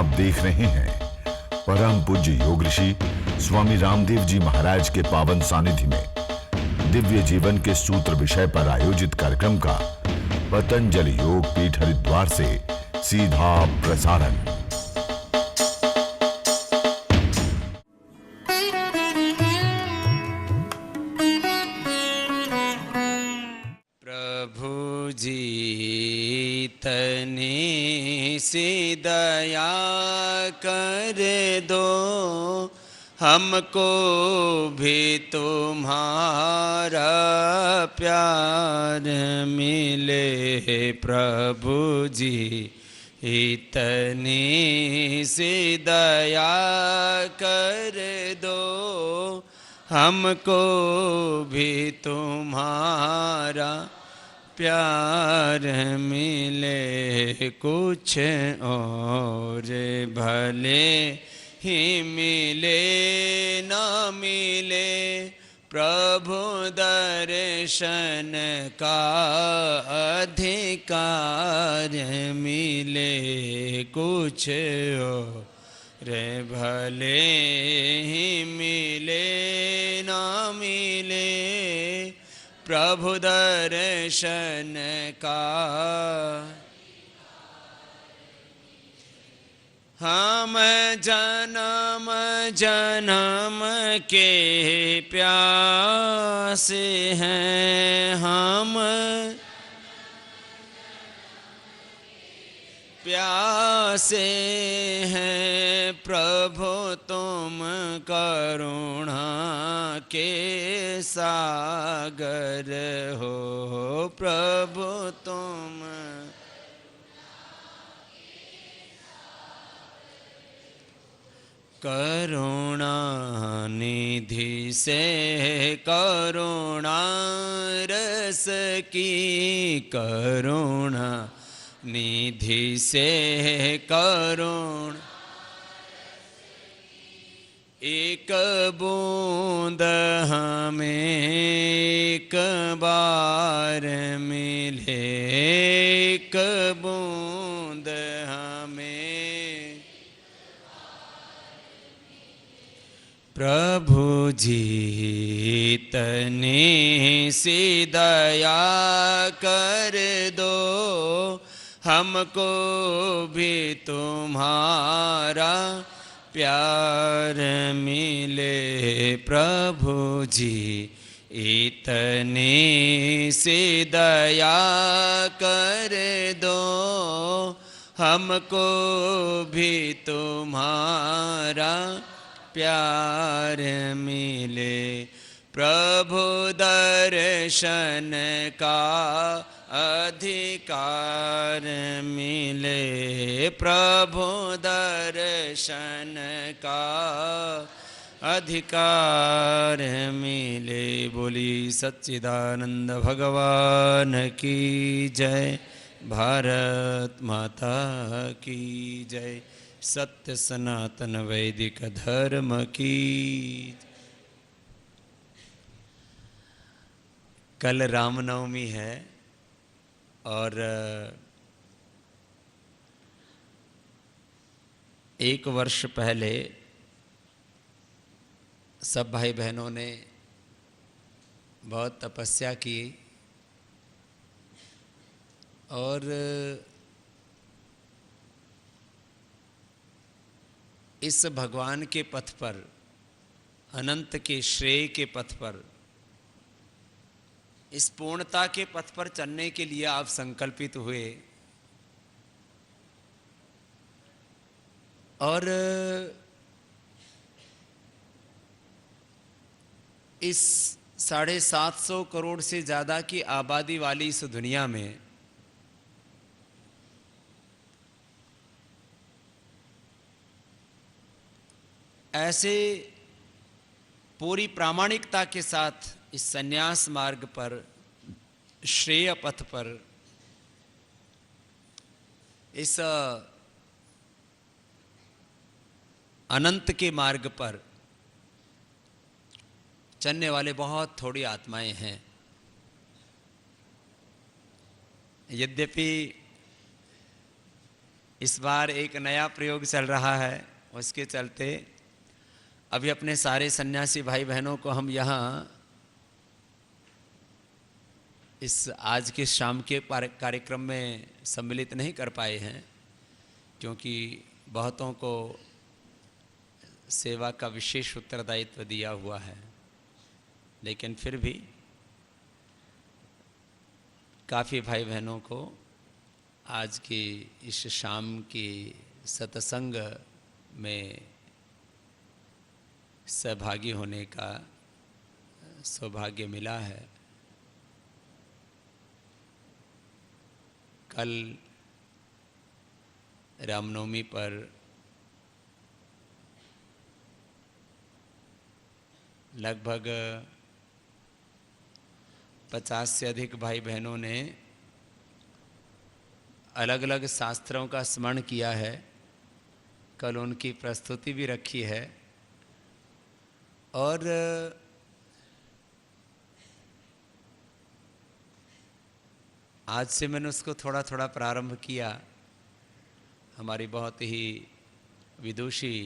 आप देख रहे हैं परम पूज्य योग ऋषि स्वामी रामदेव जी महाराज के पावन सानिध्य में दिव्य जीवन के सूत्र विषय पर आयोजित कार्यक्रम का पतंजलि योग पीठ हरिद्वार से सीधा प्रसारण। प्रभु जी तनी सी दया कर दो, हमको भी तुम्हारा प्यार मिले। प्रभु जी इतनी सी दया कर दो, हमको भी तुम्हारा प्यार मिले। कुछ और भले ही मिले न मिले, प्रभु दर्शन का अधिकार मिले। कुछ और भले ही मिले न मिले, प्रभु दर्शन का। हम जन्म जन्म के प्यासे हैं, हम प्यासे हैं। प्रभु तुम करुणा के सागर हो, प्रभु तुम करुणा निधि से करुणा रस की, करुणा निधि से करुणा। एक बूंद हमें एक बार मिले, एक बूंद हमें। प्रभु जी इतनी सी दया कर दो, हमको भी तुम्हारा प्यार मिले। प्रभु जी इतनी सी दया कर दो, हमको भी तुम्हारा प्यार मिले। प्रभु दर्शन का अधिकार मिले, प्रभु दर्शन का अधिकार मिले। बोली सच्चिदानंद भगवान की जय, भारत माता की जय, सत्य सनातन वैदिक धर्म की। कल रामनवमी है और एक वर्ष पहले सब भाई बहनों ने बहुत तपस्या की और इस भगवान के पथ पर, अनंत के श्रेय के पथ पर, इस पूर्णता के पथ पर चलने के लिए आप संकल्पित हुए और इस 750 करोड़ से ज़्यादा की आबादी वाली इस दुनिया में ऐसे पूरी प्रामाणिकता के साथ इस संन्यास मार्ग पर, श्रेय पथ पर, इस अनंत के मार्ग पर चलने वाले बहुत थोड़ी आत्माएं हैं। यद्यपि इस बार एक नया प्रयोग चल रहा है, उसके चलते अभी अपने सारे सन्यासी भाई बहनों को हम यहाँ इस आज के शाम के कार्यक्रम में सम्मिलित नहीं कर पाए हैं, क्योंकि बहुतों को सेवा का विशेष उत्तरदायित्व दिया हुआ है। लेकिन फिर भी काफ़ी भाई बहनों को आज की इस शाम की सत्संग में सहभागी होने का सौभाग्य मिला है। कल रामनवमी पर लगभग 50 से अधिक भाई बहनों ने अलग अलग शास्त्रों का स्मरण किया है। कल उनकी प्रस्तुति भी रखी है और आज से मैंने उसको थोड़ा थोड़ा प्रारंभ किया। हमारी बहुत ही विदुषी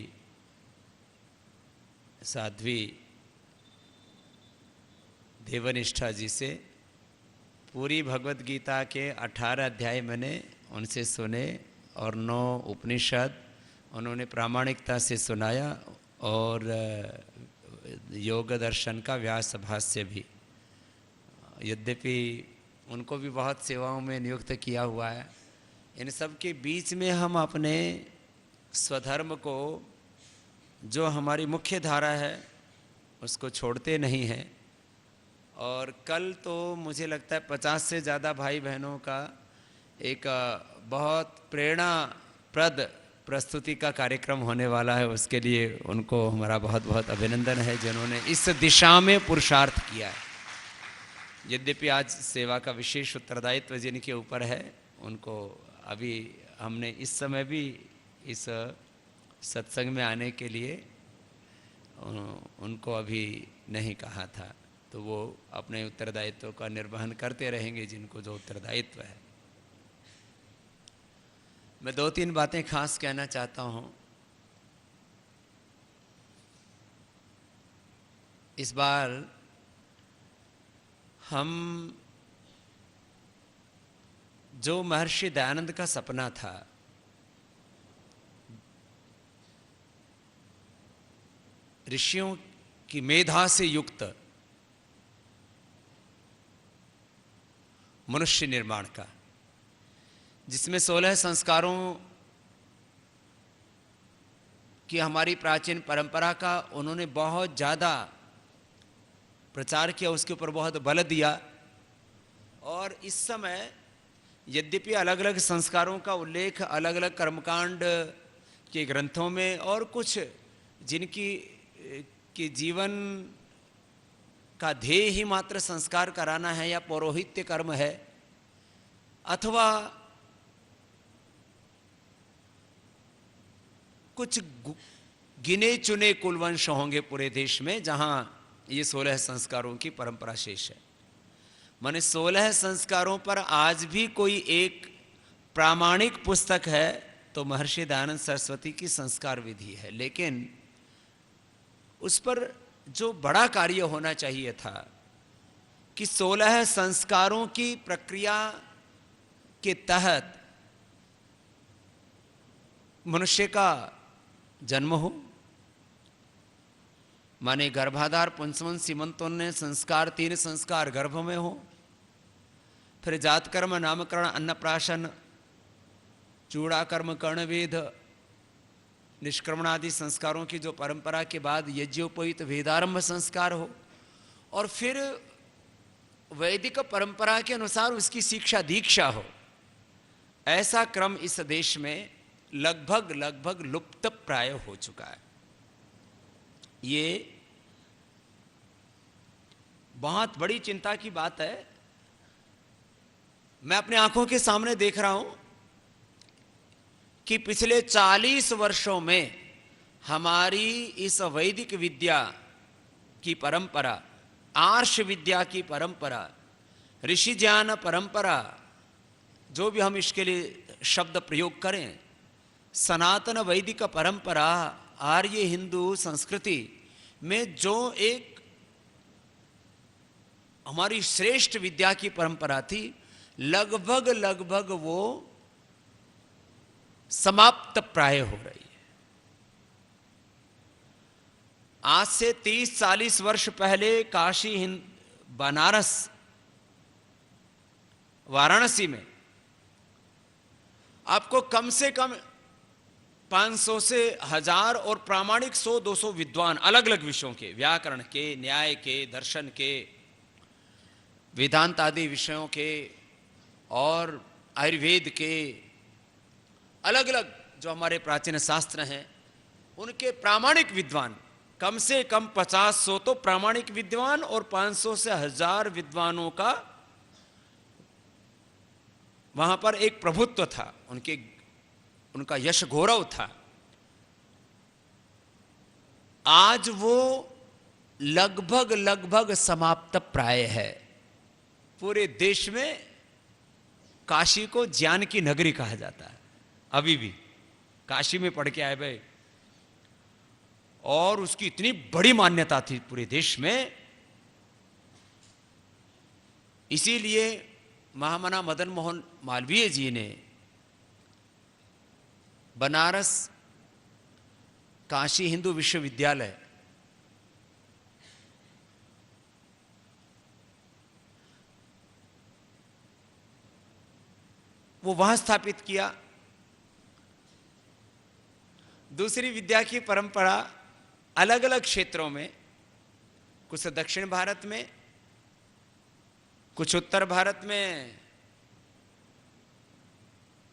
साध्वी देवनिष्ठा जी से पूरी भगवत गीता के 18 अध्याय मैंने उनसे सुने और 9 उपनिषद उन्होंने प्रामाणिकता से सुनाया और योग दर्शन का व्यास भाष्य भी। यद्यपि उनको भी बहुत सेवाओं में नियुक्त किया हुआ है, इन सब के बीच में हम अपने स्वधर्म को, जो हमारी मुख्य धारा है, उसको छोड़ते नहीं हैं। और कल तो मुझे लगता है 50 से ज़्यादा भाई बहनों का एक बहुत प्रेरणाप्रद प्रस्तुति का कार्यक्रम होने वाला है। उसके लिए उनको हमारा बहुत बहुत अभिनंदन है, जिन्होंने इस दिशा में पुरुषार्थ किया है। यद्यपि आज सेवा का विशेष उत्तरदायित्व जिनके ऊपर है, उनको अभी हमने इस समय भी इस सत्संग में आने के लिए उनको अभी नहीं कहा था, तो वो अपने उत्तरदायित्व का निर्वहन करते रहेंगे, जिनको जो उत्तरदायित्व है। मैं 2-3 बातें खास कहना चाहता हूँ। इस बार हम जो महर्षि दयानंद का सपना था, ऋषियों की मेधा से युक्त मनुष्य निर्माण का, जिसमें 16 संस्कारों की हमारी प्राचीन परंपरा का उन्होंने बहुत ज़्यादा प्रचार किया, उसके ऊपर बहुत बल दिया। और इस समय यद्यपि अलग अलग संस्कारों का उल्लेख अलग अलग कर्मकांड के ग्रंथों में, और कुछ जिनकी के जीवन का ध्येय ही मात्र संस्कार कराना है या पौरोहित्य कर्म है, अथवा कुछ गिने चुने कुलवंश होंगे पूरे देश में जहां ये 16 संस्कारों की परंपरा शेष है। माने 16 संस्कारों पर आज भी कोई एक प्रामाणिक पुस्तक है तो महर्षि दयानंद सरस्वती की संस्कार विधि है। लेकिन उस पर जो बड़ा कार्य होना चाहिए था कि 16 संस्कारों की प्रक्रिया के तहत मनुष्य का जन्म हो। माने गर्भाधार, पुंसवन, सीमंतोन्नय संस्कार, 3 संस्कार गर्भ में हो, फिर जात कर्म, नामकरण, अन्नप्राशन, चूड़ाकर्म, कर्णवेद, निष्क्रमण आदि संस्कारों की जो परंपरा के बाद यज्ञोपवीत वेदारंभ संस्कार हो, और फिर वैदिक परंपरा के अनुसार उसकी शिक्षा दीक्षा हो। ऐसा क्रम इस देश में लगभग लुप्त प्राय हो चुका है। ये बहुत बड़ी चिंता की बात है। मैं अपने आंखों के सामने देख रहा हूं कि पिछले 40 वर्षों में हमारी इस वैदिक विद्या की परंपरा, आर्ष विद्या की परंपरा, ऋषि ज्ञान परंपरा, जो भी हम इसके लिए शब्द प्रयोग करें, सनातन वैदिक परंपरा, आर्य हिंदू संस्कृति में जो एक हमारी श्रेष्ठ विद्या की परंपरा थी, लगभग वो समाप्त प्राय हो रही है। आज से 30-40 वर्ष पहले काशी, बनारस, वाराणसी में आपको कम से कम 500 से 1000 और प्रामाणिक 100-200 विद्वान अलग अलग विषयों के, व्याकरण के, न्याय के, दर्शन के, वेदांत आदि विषयों के और आयुर्वेद के, अलग अलग जो हमारे प्राचीन शास्त्र हैं उनके प्रामाणिक विद्वान, कम से कम 50-100 तो प्रामाणिक विद्वान और 500 से 1000 विद्वानों का वहां पर एक प्रभुत्व था, उनका यश गौरव था। आज वो लगभग समाप्त प्राय है। पूरे देश में काशी को ज्ञान की नगरी कहा जाता है। अभी भी काशी में पढ़ के आए भाई, और उसकी इतनी बड़ी मान्यता थी पूरे देश में। इसीलिए महामना मदन मोहन मालवीय जी ने बनारस काशी हिंदू विश्वविद्यालय वो वहां स्थापित किया। दूसरी विद्या की परंपरा अलग अलग क्षेत्रों में, कुछ दक्षिण भारत में, कुछ उत्तर भारत में,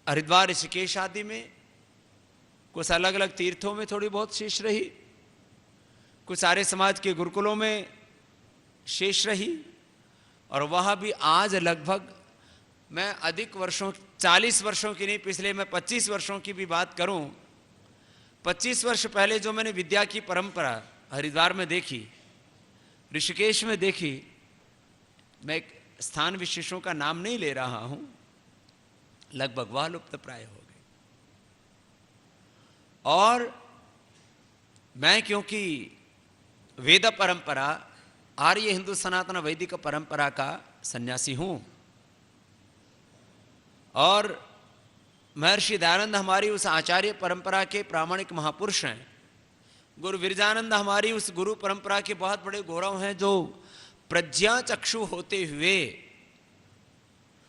हरिद्वार, ऋषिकेश आदि में, कुछ अलग अलग तीर्थों में थोड़ी बहुत शेष रही, कुछ आर्य समाज के गुरुकुलों में शेष रही, और वह भी आज लगभग, मैं अधिक वर्षों, 40 वर्षों की नहीं, पिछले मैं 25 वर्षों की भी बात करूं, 25 वर्ष पहले जो मैंने विद्या की परंपरा हरिद्वार में देखी, ऋषिकेश में देखी, मैं एक स्थान विशेषों का नाम नहीं ले रहा हूं, लगभग वह लुप्त प्राय हो गई। और मैं क्योंकि वेद परंपरा, आर्य हिंदू सनातन वैदिक परंपरा का सन्यासी हूं, और महर्षि दयानंद हमारी उस आचार्य परंपरा के प्रामाणिक महापुरुष हैं, गुरु विरजानंद हमारी उस गुरु परंपरा के बहुत बड़े गौरव हैं, जो प्रज्ञा चक्षु होते हुए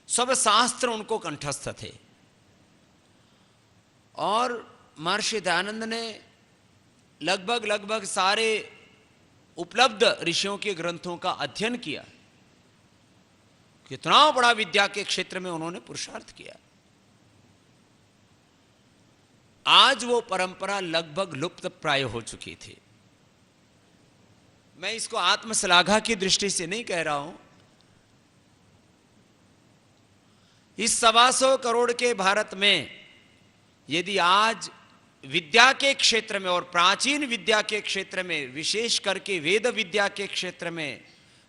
सब शास्त्र उनको कंठस्थ थे। और महर्षि दयानंद ने लगभग सारे उपलब्ध ऋषियों के ग्रंथों का अध्ययन किया। कितना बड़ा विद्या के क्षेत्र में उन्होंने पुरुषार्थ किया। आज वो परंपरा लगभग लुप्त प्राय हो चुकी थी। मैं इसको आत्मश्लाघा की दृष्टि से नहीं कह रहा हूं। इस 125 करोड़ के भारत में यदि आज विद्या के क्षेत्र में और प्राचीन विद्या के क्षेत्र में, विशेष करके वेद विद्या के क्षेत्र में,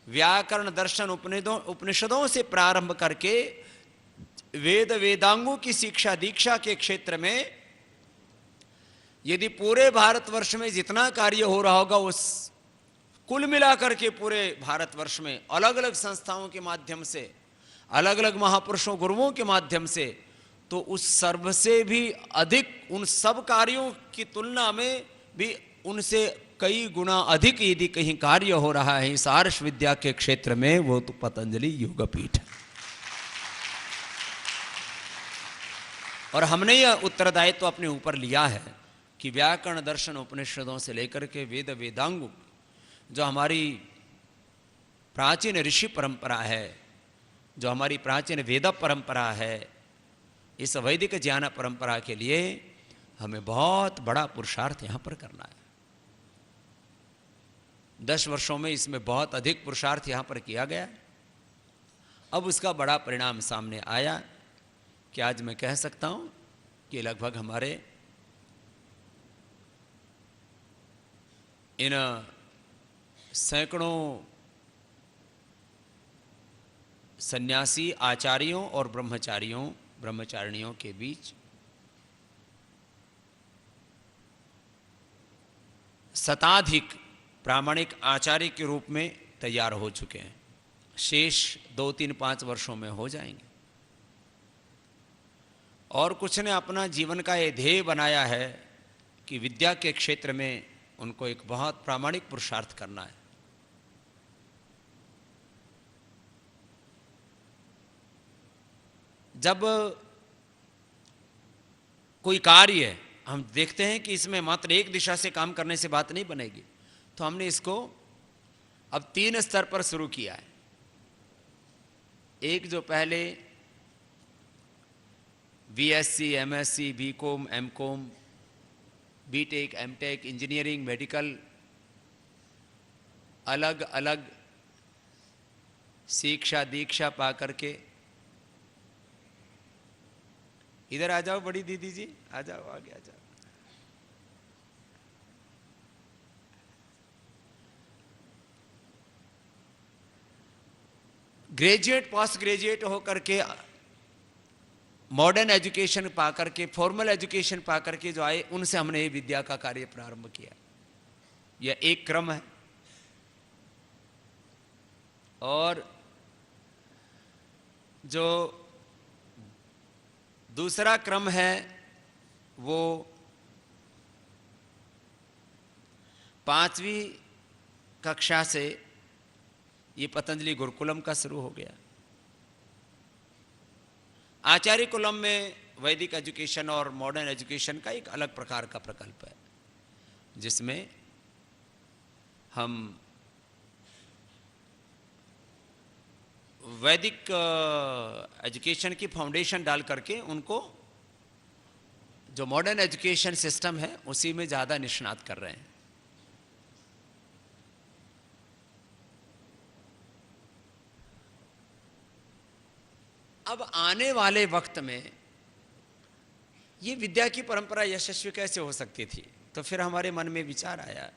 व्याकरण, दर्शन, उपनिषदों से प्रारंभ करके वेद वेदांगों की शिक्षा दीक्षा के क्षेत्र में यदि पूरे भारतवर्ष में जितना कार्य हो रहा होगा, उस कुल मिलाकर के पूरे भारतवर्ष में अलग अलग संस्थाओं के माध्यम से, अलग अलग महापुरुषों गुरुओं के माध्यम से, तो उस सर्व से भी अधिक, उन सब कार्यों की तुलना में भी उनसे कई गुना अधिक यदि कहीं कार्य हो रहा है इस आर्ष विद्या के क्षेत्र में, वो तो पतंजलि योगपीठ है। और हमने यह उत्तरदायित्व अपने ऊपर लिया है कि व्याकरण, दर्शन, उपनिषदों से लेकर के वेद वेदांग, जो हमारी प्राचीन ऋषि परंपरा है, जो हमारी प्राचीन वेद परंपरा है, इस वैदिक ज्ञान परंपरा के लिए हमें बहुत बड़ा पुरुषार्थ यहां पर करना है। 10 वर्षों में इसमें बहुत अधिक पुरुषार्थ यहां पर किया गया। अब उसका बड़ा परिणाम सामने आया कि आज मैं कह सकता हूं कि लगभग हमारे इन सैकड़ों सन्यासी आचार्यों और ब्रह्मचारियों ब्रह्मचारिणियों के बीच शताधिक प्रामाणिक आचार्य के रूप में तैयार हो चुके हैं। शेष 2, 3, 5 वर्षों में हो जाएंगे। और कुछ ने अपना जीवन का ये ध्येय बनाया है कि विद्या के क्षेत्र में उनको एक बहुत प्रामाणिक पुरुषार्थ करना है। जब कोई कार्य है, हम देखते हैं कि इसमें मात्र एक दिशा से काम करने से बात नहीं बनेगी, तो हमने इसको अब 3 स्तर पर शुरू किया है। एक जो पहले BSc, MSc, BCom, MCom, BTech, MTech, engineering, medical, अलग अलग शिक्षा दीक्षा पा करके, इधर आ जाओ बड़ी दीदी जी, आ जाओ, आगे आ जाओ। ग्रेजुएट, पोस्ट ग्रेजुएट होकर के, मॉडर्न एजुकेशन पा करके, फॉर्मल एजुकेशन पा करके जो आए, उनसे हमने ये विद्या का कार्य प्रारंभ किया। यह एक क्रम है। और जो दूसरा क्रम है वो 5वीं कक्षा से ये पतंजलि गुरुकुलम का शुरू हो गया। आचार्य कुलम में वैदिक एजुकेशन और मॉडर्न एजुकेशन का एक अलग प्रकार का प्रकल्प है, जिसमें हम वैदिक एजुकेशन की फाउंडेशन डाल करके उनको जो मॉडर्न एजुकेशन सिस्टम है उसी में ज़्यादा निष्णात कर रहे हैं। अब आने वाले वक्त में ये विद्या की परंपरा यशस्वी कैसे हो सकती थी, तो फिर हमारे मन में विचार आया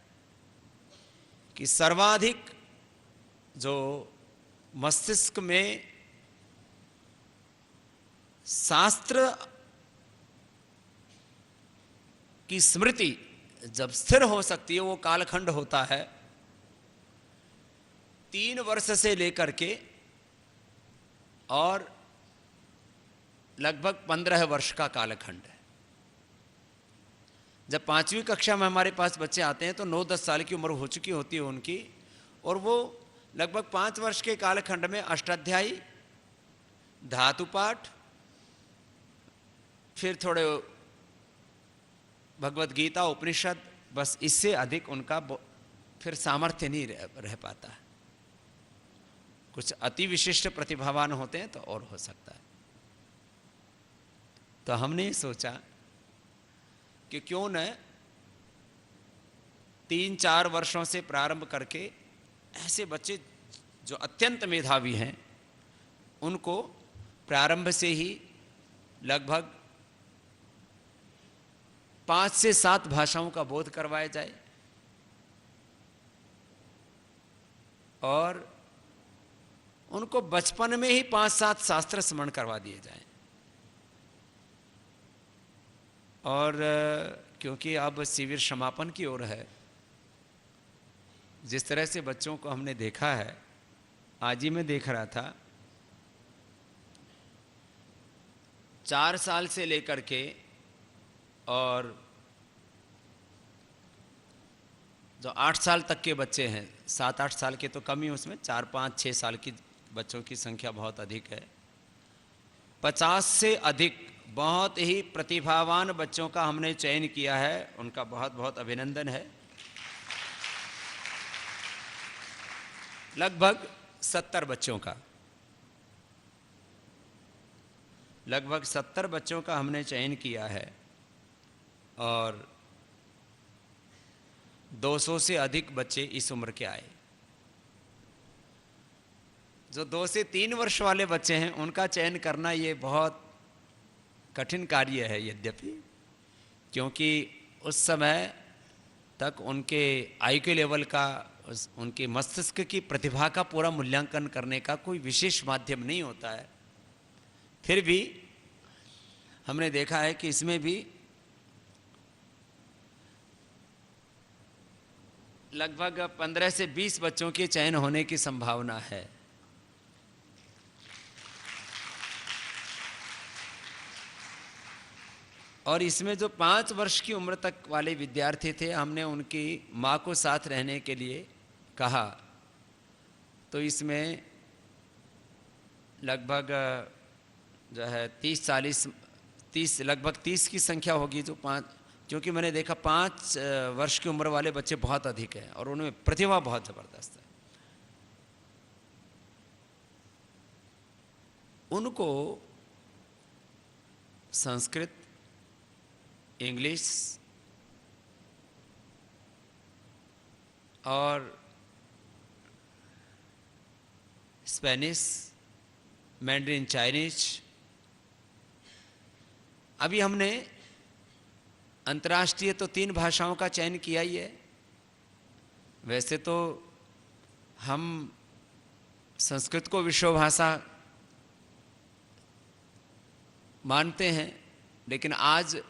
कि सर्वाधिक जो मस्तिष्क में शास्त्र की स्मृति जब स्थिर हो सकती है, वो कालखंड होता है 3 वर्ष से लेकर के और लगभग 15 वर्ष का कालखंड है। जब 5वीं कक्षा में हमारे पास बच्चे आते हैं तो 9-10 साल की उम्र हो चुकी होती है उनकी, और वो लगभग 5 वर्ष के कालखंड में अष्टाध्यायी, धातु पाठ, फिर थोड़े भगवत गीता, उपनिषद, बस इससे अधिक उनका फिर सामर्थ्य नहीं रह पाता। कुछ अति विशिष्ट प्रतिभावान होते हैं तो और हो सकता है। तो हमने सोचा कि क्यों न 3-4 वर्षों से प्रारंभ करके ऐसे बच्चे जो अत्यंत मेधावी हैं उनको प्रारंभ से ही लगभग 5 से 7 भाषाओं का बोध करवाया जाए और उनको बचपन में ही 5-7 शास्त्र स्मरण करवा दिए जाए। और क्योंकि अब शिविर समापन की ओर है, जिस तरह से बच्चों को हमने देखा है, आज ही मैं देख रहा था 4 साल से लेकर के और जो 8 साल तक के बच्चे हैं, 7-8 साल के तो कम ही, उसमें 4, 5, 6 साल की बच्चों की संख्या बहुत अधिक है। 50 से अधिक बहुत ही प्रतिभावान बच्चों का हमने चयन किया है। उनका बहुत बहुत अभिनंदन है। लगभग 70 बच्चों का, लगभग 70 बच्चों का हमने चयन किया है और 200 से अधिक बच्चे इस उम्र के आए। जो 2 से 3 वर्ष वाले बच्चे हैं उनका चयन करना ये बहुत कठिन कार्य है, यद्यपि, क्योंकि उस समय तक उनके आईक्यू लेवल का, उनके मस्तिष्क की प्रतिभा का पूरा मूल्यांकन करने का कोई विशेष माध्यम नहीं होता है। फिर भी हमने देखा है कि इसमें भी लगभग 15 से 20 बच्चों के चयन होने की संभावना है। और इसमें जो 5 वर्ष की उम्र तक वाले विद्यार्थी थे, हमने उनकी माँ को साथ रहने के लिए कहा, तो इसमें लगभग जो है 30 लगभग 30 की संख्या होगी जो 5, क्योंकि मैंने देखा 5 वर्ष की उम्र वाले बच्चे बहुत अधिक हैं और उनमें प्रतिभा बहुत ज़बरदस्त है। उनको संस्कृत, इंग्लिश और स्पेनिश, मैंड्रीन चाइनीज, अभी हमने अंतर्राष्ट्रीय तो 3 भाषाओं का चयन किया ही है। वैसे तो हम संस्कृत को विश्व भाषा मानते हैं, लेकिन आज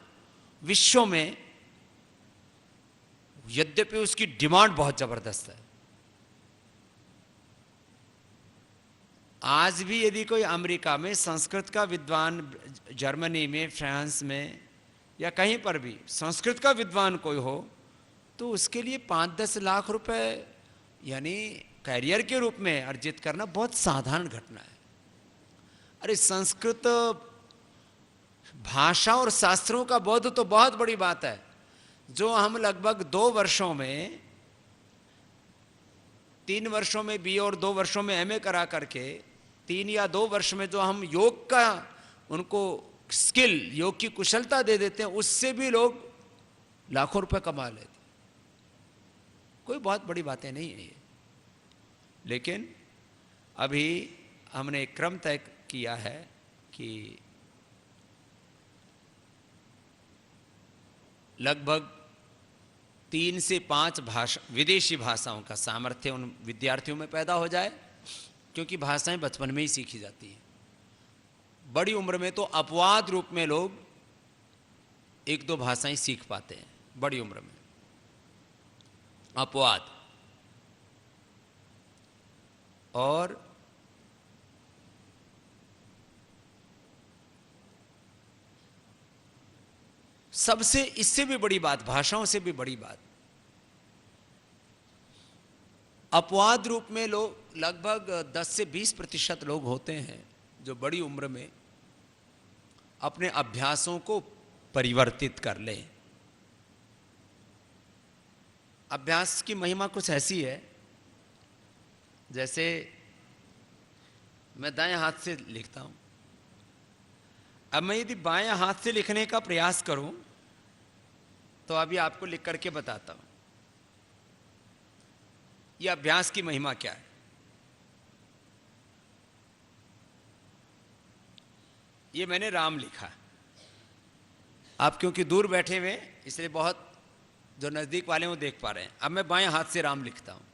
विश्व में यद्यपि उसकी डिमांड बहुत ज़बरदस्त है। आज भी यदि कोई अमेरिका में संस्कृत का विद्वान, जर्मनी में, फ्रांस में या कहीं पर भी संस्कृत का विद्वान कोई हो, तो उसके लिए 5-10 लाख रुपए यानी कैरियर के रूप में अर्जित करना बहुत साधारण घटना है। अरे संस्कृत भाषा और शास्त्रों का बोध तो बहुत बड़ी बात है, जो हम लगभग 2 वर्षों में, 3 वर्षों में बीए और 2 वर्षों में एमए करा करके 3 या 2 वर्ष में जो हम योग का उनको स्किल, योग की कुशलता दे देते हैं, उससे भी लोग लाखों रुपए कमा लेते हैं। कोई बहुत बड़ी बातें नहीं है ये। लेकिन अभी हमने एक क्रम तय किया है कि लगभग 3 से 5 विदेशी भाषाओं का सामर्थ्य उन विद्यार्थियों में पैदा हो जाए, क्योंकि भाषाएं बचपन में ही सीखी जाती हैं। बड़ी उम्र में तो अपवाद रूप में लोग 1-2 भाषाएं सीख पाते हैं, बड़ी उम्र में अपवाद। और सबसे, इससे भी बड़ी बात, भाषाओं से भी बड़ी बात, अपवाद रूप में लोग लगभग 10 से 20% लोग होते हैं जो बड़ी उम्र में अपने अभ्यासों को परिवर्तित कर लें। अभ्यास की महिमा कुछ ऐसी है, जैसे मैं दाएं हाथ से लिखता हूं, अब मैं यदि बाएं हाथ से लिखने का प्रयास करूं तो अभी आपको लिख करके बताता हूं यह अभ्यास की महिमा क्या है। ये मैंने राम लिखा, आप क्योंकि दूर बैठे हुए इसलिए बहुत जो नजदीक वाले वो देख पा रहे हैं। अब मैं बाएं हाथ से राम लिखता हूं,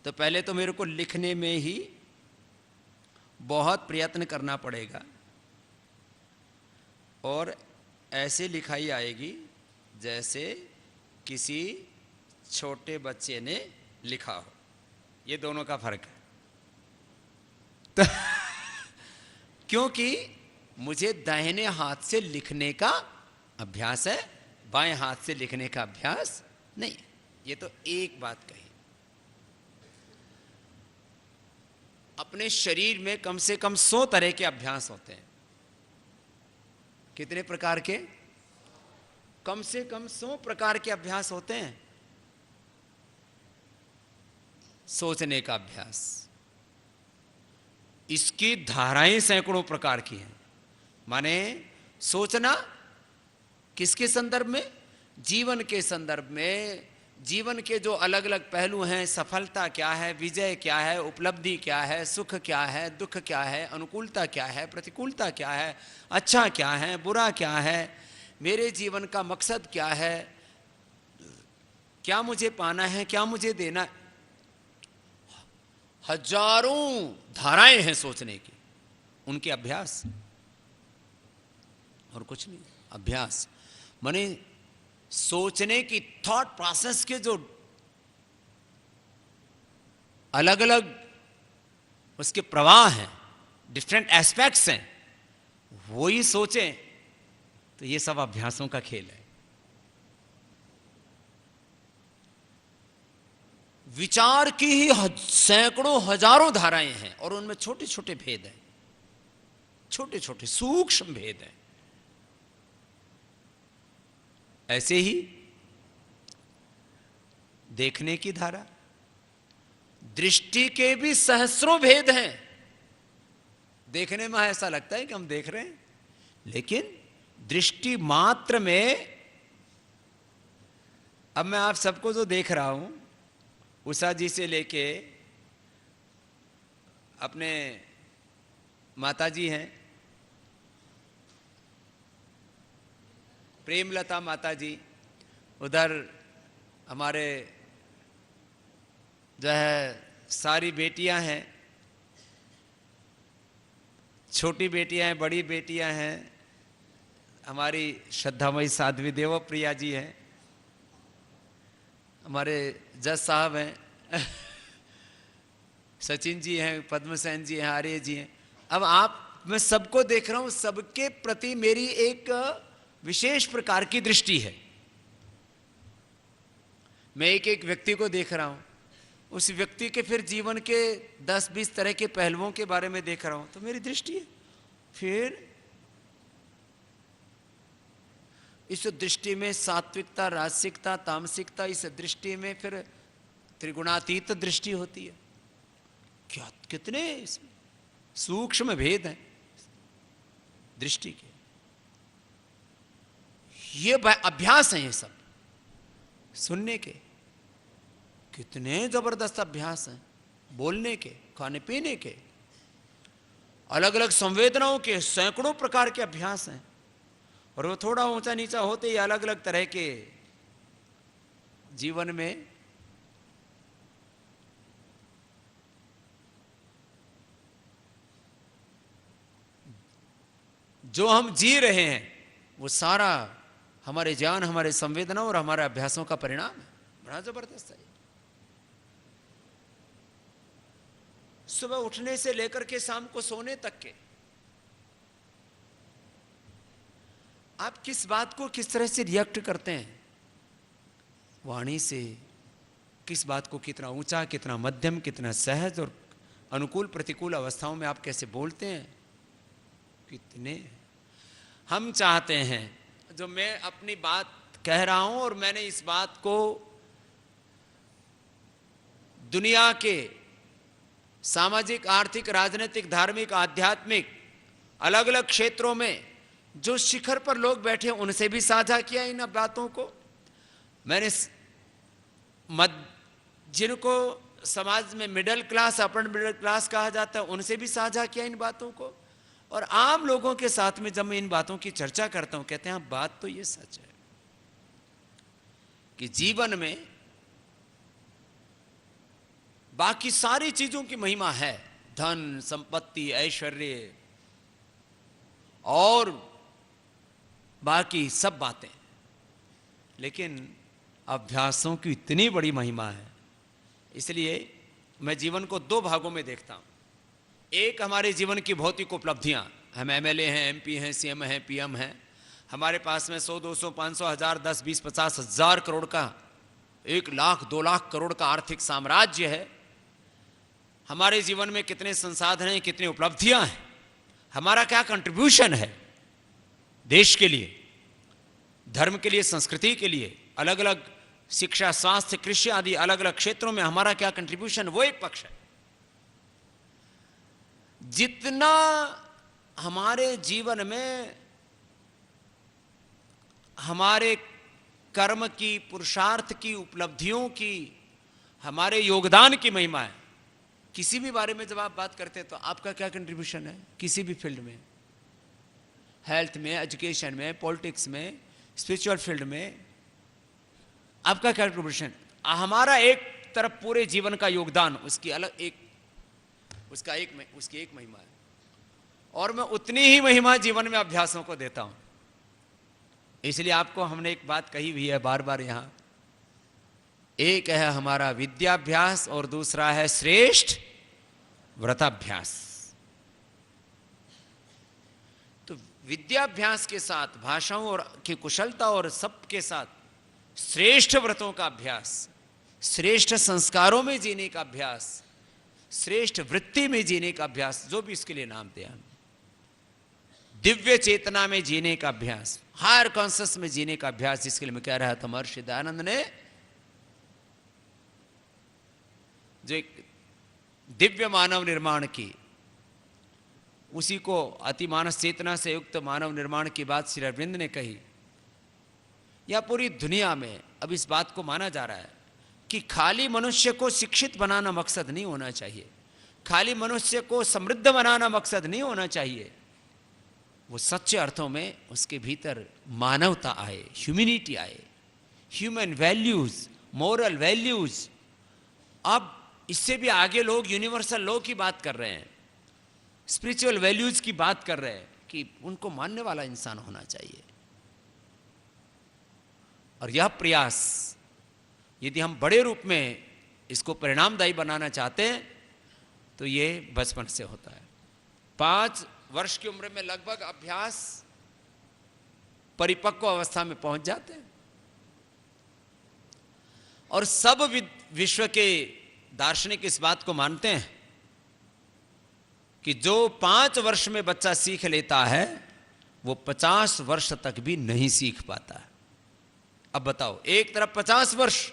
तो पहले तो मेरे को लिखने में ही बहुत प्रयत्न करना पड़ेगा और ऐसे लिखाई आएगी जैसे किसी छोटे बच्चे ने लिखा हो। ये दोनों का फर्क है। तो क्योंकि मुझे दाहिने हाथ से लिखने का अभ्यास है, बाएं हाथ से लिखने का अभ्यास नहीं। ये तो एक बात कही। अपने शरीर में कम से कम 100 तरह के अभ्यास होते हैं। कितने प्रकार के? कम से कम 100 प्रकार के अभ्यास होते हैं। सोचने का अभ्यास, इसकी धाराएं सैकड़ों प्रकार की हैं। माने सोचना किसके संदर्भ में? जीवन के संदर्भ में। जीवन के जो अलग अलग पहलू हैं, सफलता क्या है, विजय क्या है, उपलब्धि क्या है, सुख क्या है, दुख क्या है, अनुकूलता क्या है, प्रतिकूलता क्या है, अच्छा क्या है, बुरा क्या है, मेरे जीवन का मकसद क्या है, क्या मुझे पाना है, क्या मुझे देना है। हजारों धाराएं हैं सोचने की, उनके अभ्यास और कुछ नहीं। अभ्यास माने सोचने की थॉट प्रोसेस के जो अलग अलग उसके प्रवाह हैं, डिफरेंट एस्पेक्ट्स हैं, वो ही सोचें तो ये सब अभ्यासों का खेल है। विचार की ही सैकड़ों हजारों धाराएं हैं और उनमें छोटे छोटे भेद हैं, छोटे छोटे सूक्ष्म भेद हैं। ऐसे ही देखने की धारा, दृष्टि के भी सहस्रों भेद हैं। देखने में ऐसा लगता है कि हम देख रहे हैं, लेकिन दृष्टि मात्र में, अब मैं आप सबको जो देख रहा हूं, उषा जी से लेके अपने माता जी हैं, प्रेमलता माता जी, उधर हमारे जो है सारी बेटियां हैं, छोटी बेटियां हैं, बड़ी बेटियां हैं, हमारी श्रद्धामयी साध्वी देवप्रिया जी हैं, हमारे जज साहब हैं सचिन जी हैं, पद्मसेन जी हैं, आर्य जी हैं। अब आप, मैं सबको देख रहा हूं, सबके प्रति मेरी एक विशेष प्रकार की दृष्टि है। मैं एक एक व्यक्ति को देख रहा हूं, उस व्यक्ति के फिर जीवन के 10-20 तरह के पहलुओं के बारे में देख रहा हूं, तो मेरी दृष्टि है। फिर इस दृष्टि में सात्विकता, राजसिकता, तामसिकता, इस दृष्टि में फिर त्रिगुणातीत दृष्टि होती है। क्या कितने सूक्ष्म भेद हैं दृष्टि के। ये अभ्यास हैं, ये सब सुनने के कितने जबरदस्त अभ्यास हैं, बोलने के, खाने पीने के, अलग अलग संवेदनाओं के सैकड़ों प्रकार के अभ्यास हैं। और वो थोड़ा ऊंचा नीचा होते ही अलग अलग तरह के जीवन में जो हम जी रहे हैं, वो सारा हमारे ज्ञान, हमारे संवेदनाओं और हमारे अभ्यासों का परिणाम है। बड़ा जबरदस्त है। सुबह उठने से लेकर के शाम को सोने तक के आप किस बात को किस तरह से रिएक्ट करते हैं, वाणी से किस बात को कितना ऊंचा, कितना मध्यम, कितना सहज और अनुकूल प्रतिकूल अवस्थाओं में आप कैसे बोलते हैं, कितने हम चाहते हैं। जो मैं अपनी बात कह रहा हूं और मैंने इस बात को दुनिया के सामाजिक, आर्थिक, राजनीतिक, धार्मिक, आध्यात्मिक अलग अलग क्षेत्रों में जो शिखर पर लोग बैठे उनसे भी साझा किया इन बातों को। मैंने जिनको समाज में middle class, upper middle class कहा जाता है, उनसे भी साझा किया इन बातों को। और आम लोगों के साथ में जब मैं इन बातों की चर्चा करता हूं, कहते हैं बात तो ये सच है कि जीवन में बाकी सारी चीजों की महिमा है, धन, संपत्ति, ऐश्वर्य और बाकी सब बातें, लेकिन अभ्यासों की इतनी बड़ी महिमा है। इसलिए मैं जीवन को दो भागों में देखता हूं। एक हमारे जीवन की भौतिक उपलब्धियां, हम एमएलए हैं, एमपी हैं, सीएम हैं, पीएम हैं, हमारे पास में 100, 200, 500, 1000, 10, 20, 50 हजार करोड़ का, 1 लाख, 2 लाख करोड़ का आर्थिक साम्राज्य है। हमारे जीवन में कितने संसाधन हैं, कितनी उपलब्धियां हैं, हमारा क्या कंट्रीब्यूशन है देश के लिए, धर्म के लिए, संस्कृति के लिए, अलग अलग शिक्षा, स्वास्थ्य, कृषि आदि अलग अलग क्षेत्रों में हमारा क्या कंट्रीब्यूशन, वो एक पक्ष है। जितना हमारे जीवन में हमारे कर्म की, पुरुषार्थ की, उपलब्धियों की, हमारे योगदान की महिमा है, किसी भी बारे में जब आप बात करते हैं तो आपका क्या कंट्रीब्यूशन है, किसी भी फील्ड में, हेल्थ में, एजुकेशन में, पॉलिटिक्स में, स्पिरिचुअल फील्ड में, आपका क्या कंट्रीब्यूशन। हमारा एक तरफ पूरे जीवन का योगदान, उसकी अलग एक, उसकी एक महिमा है। और मैं उतनी ही महिमा जीवन में अभ्यासों को देता हूं। इसलिए आपको हमने एक बात कही हुई है बार बार यहां, एक है हमारा विद्याभ्यास और दूसरा है श्रेष्ठ व्रताभ्यास। तो विद्याभ्यास के साथ भाषाओं और की कुशलता और सब के साथ श्रेष्ठ व्रतों का अभ्यास, श्रेष्ठ संस्कारों में जीने का अभ्यास, श्रेष्ठ वृत्ति में जीने का अभ्यास, जो भी इसके लिए नाम दिया, दिव्य चेतना में जीने का अभ्यास, हायर कॉन्शियस में जीने का अभ्यास, जिसके लिए मैं कह रहा था महर्षि दयानंद ने जो एक दिव्य मानव निर्माण की, उसी को अतिमानस चेतना से युक्त मानव निर्माण की बात श्री अरविंद ने कही। या पूरी दुनिया में अब इस बात को माना जा रहा है कि खाली मनुष्य को शिक्षित बनाना मकसद नहीं होना चाहिए, खाली मनुष्य को समृद्ध बनाना मकसद नहीं होना चाहिए, वो सच्चे अर्थों में उसके भीतर मानवता आए, ह्यूमैनिटी आए, ह्यूमन वैल्यूज, मोरल वैल्यूज। अब इससे भी आगे लोग यूनिवर्सल लॉ की बात कर रहे हैं, स्पिरिचुअल वैल्यूज की बात कर रहे हैं कि उनको मानने वाला इंसान होना चाहिए। और यह प्रयास यदि हम बड़े रूप में इसको परिणामदायी बनाना चाहते हैं तो ये बचपन से होता है। 5 वर्ष की उम्र में लगभग अभ्यास परिपक्व अवस्था में पहुंच जाते हैं। और सब विश्व के दार्शनिक इस बात को मानते हैं कि जो 5 वर्ष में बच्चा सीख लेता है वो 50 वर्ष तक भी नहीं सीख पाता है। अब बताओ, एक तरफ 50 वर्ष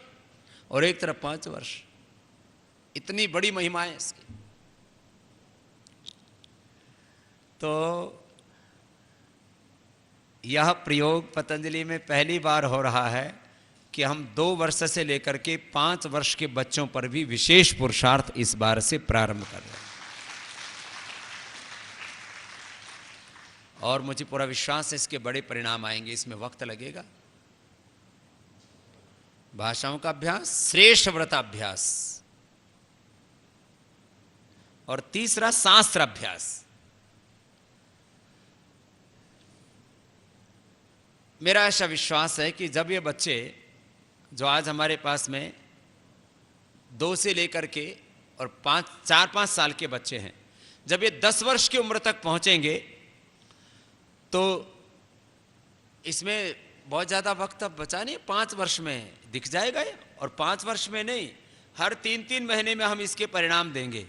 और एक तरफ 5 वर्ष, इतनी बड़ी महिमा है इसकी। तो यह प्रयोग पतंजलि में पहली बार हो रहा है कि हम 2 वर्ष से लेकर के 5 वर्ष के बच्चों पर भी विशेष पुरुषार्थ इस बार से प्रारंभ कर रहे हैं। और मुझे पूरा विश्वास है इसके बड़े परिणाम आएंगे, इसमें वक्त लगेगा। भाषाओं का अभ्यास, श्रेष्ठ व्रताभ्यास, और तीसरा शास्त्र अभ्यास। मेरा ऐसा विश्वास है कि जब ये बच्चे जो आज हमारे पास में 2 से लेकर के और 4-5 साल के बच्चे हैं, जब ये 10 वर्ष की उम्र तक पहुंचेंगे तो इसमें बहुत ज़्यादा वक्त अब बचा नहीं, 5 वर्ष में दिख जाएगा ये। और 5 वर्ष में नहीं, हर 3-3 महीने में हम इसके परिणाम देंगे।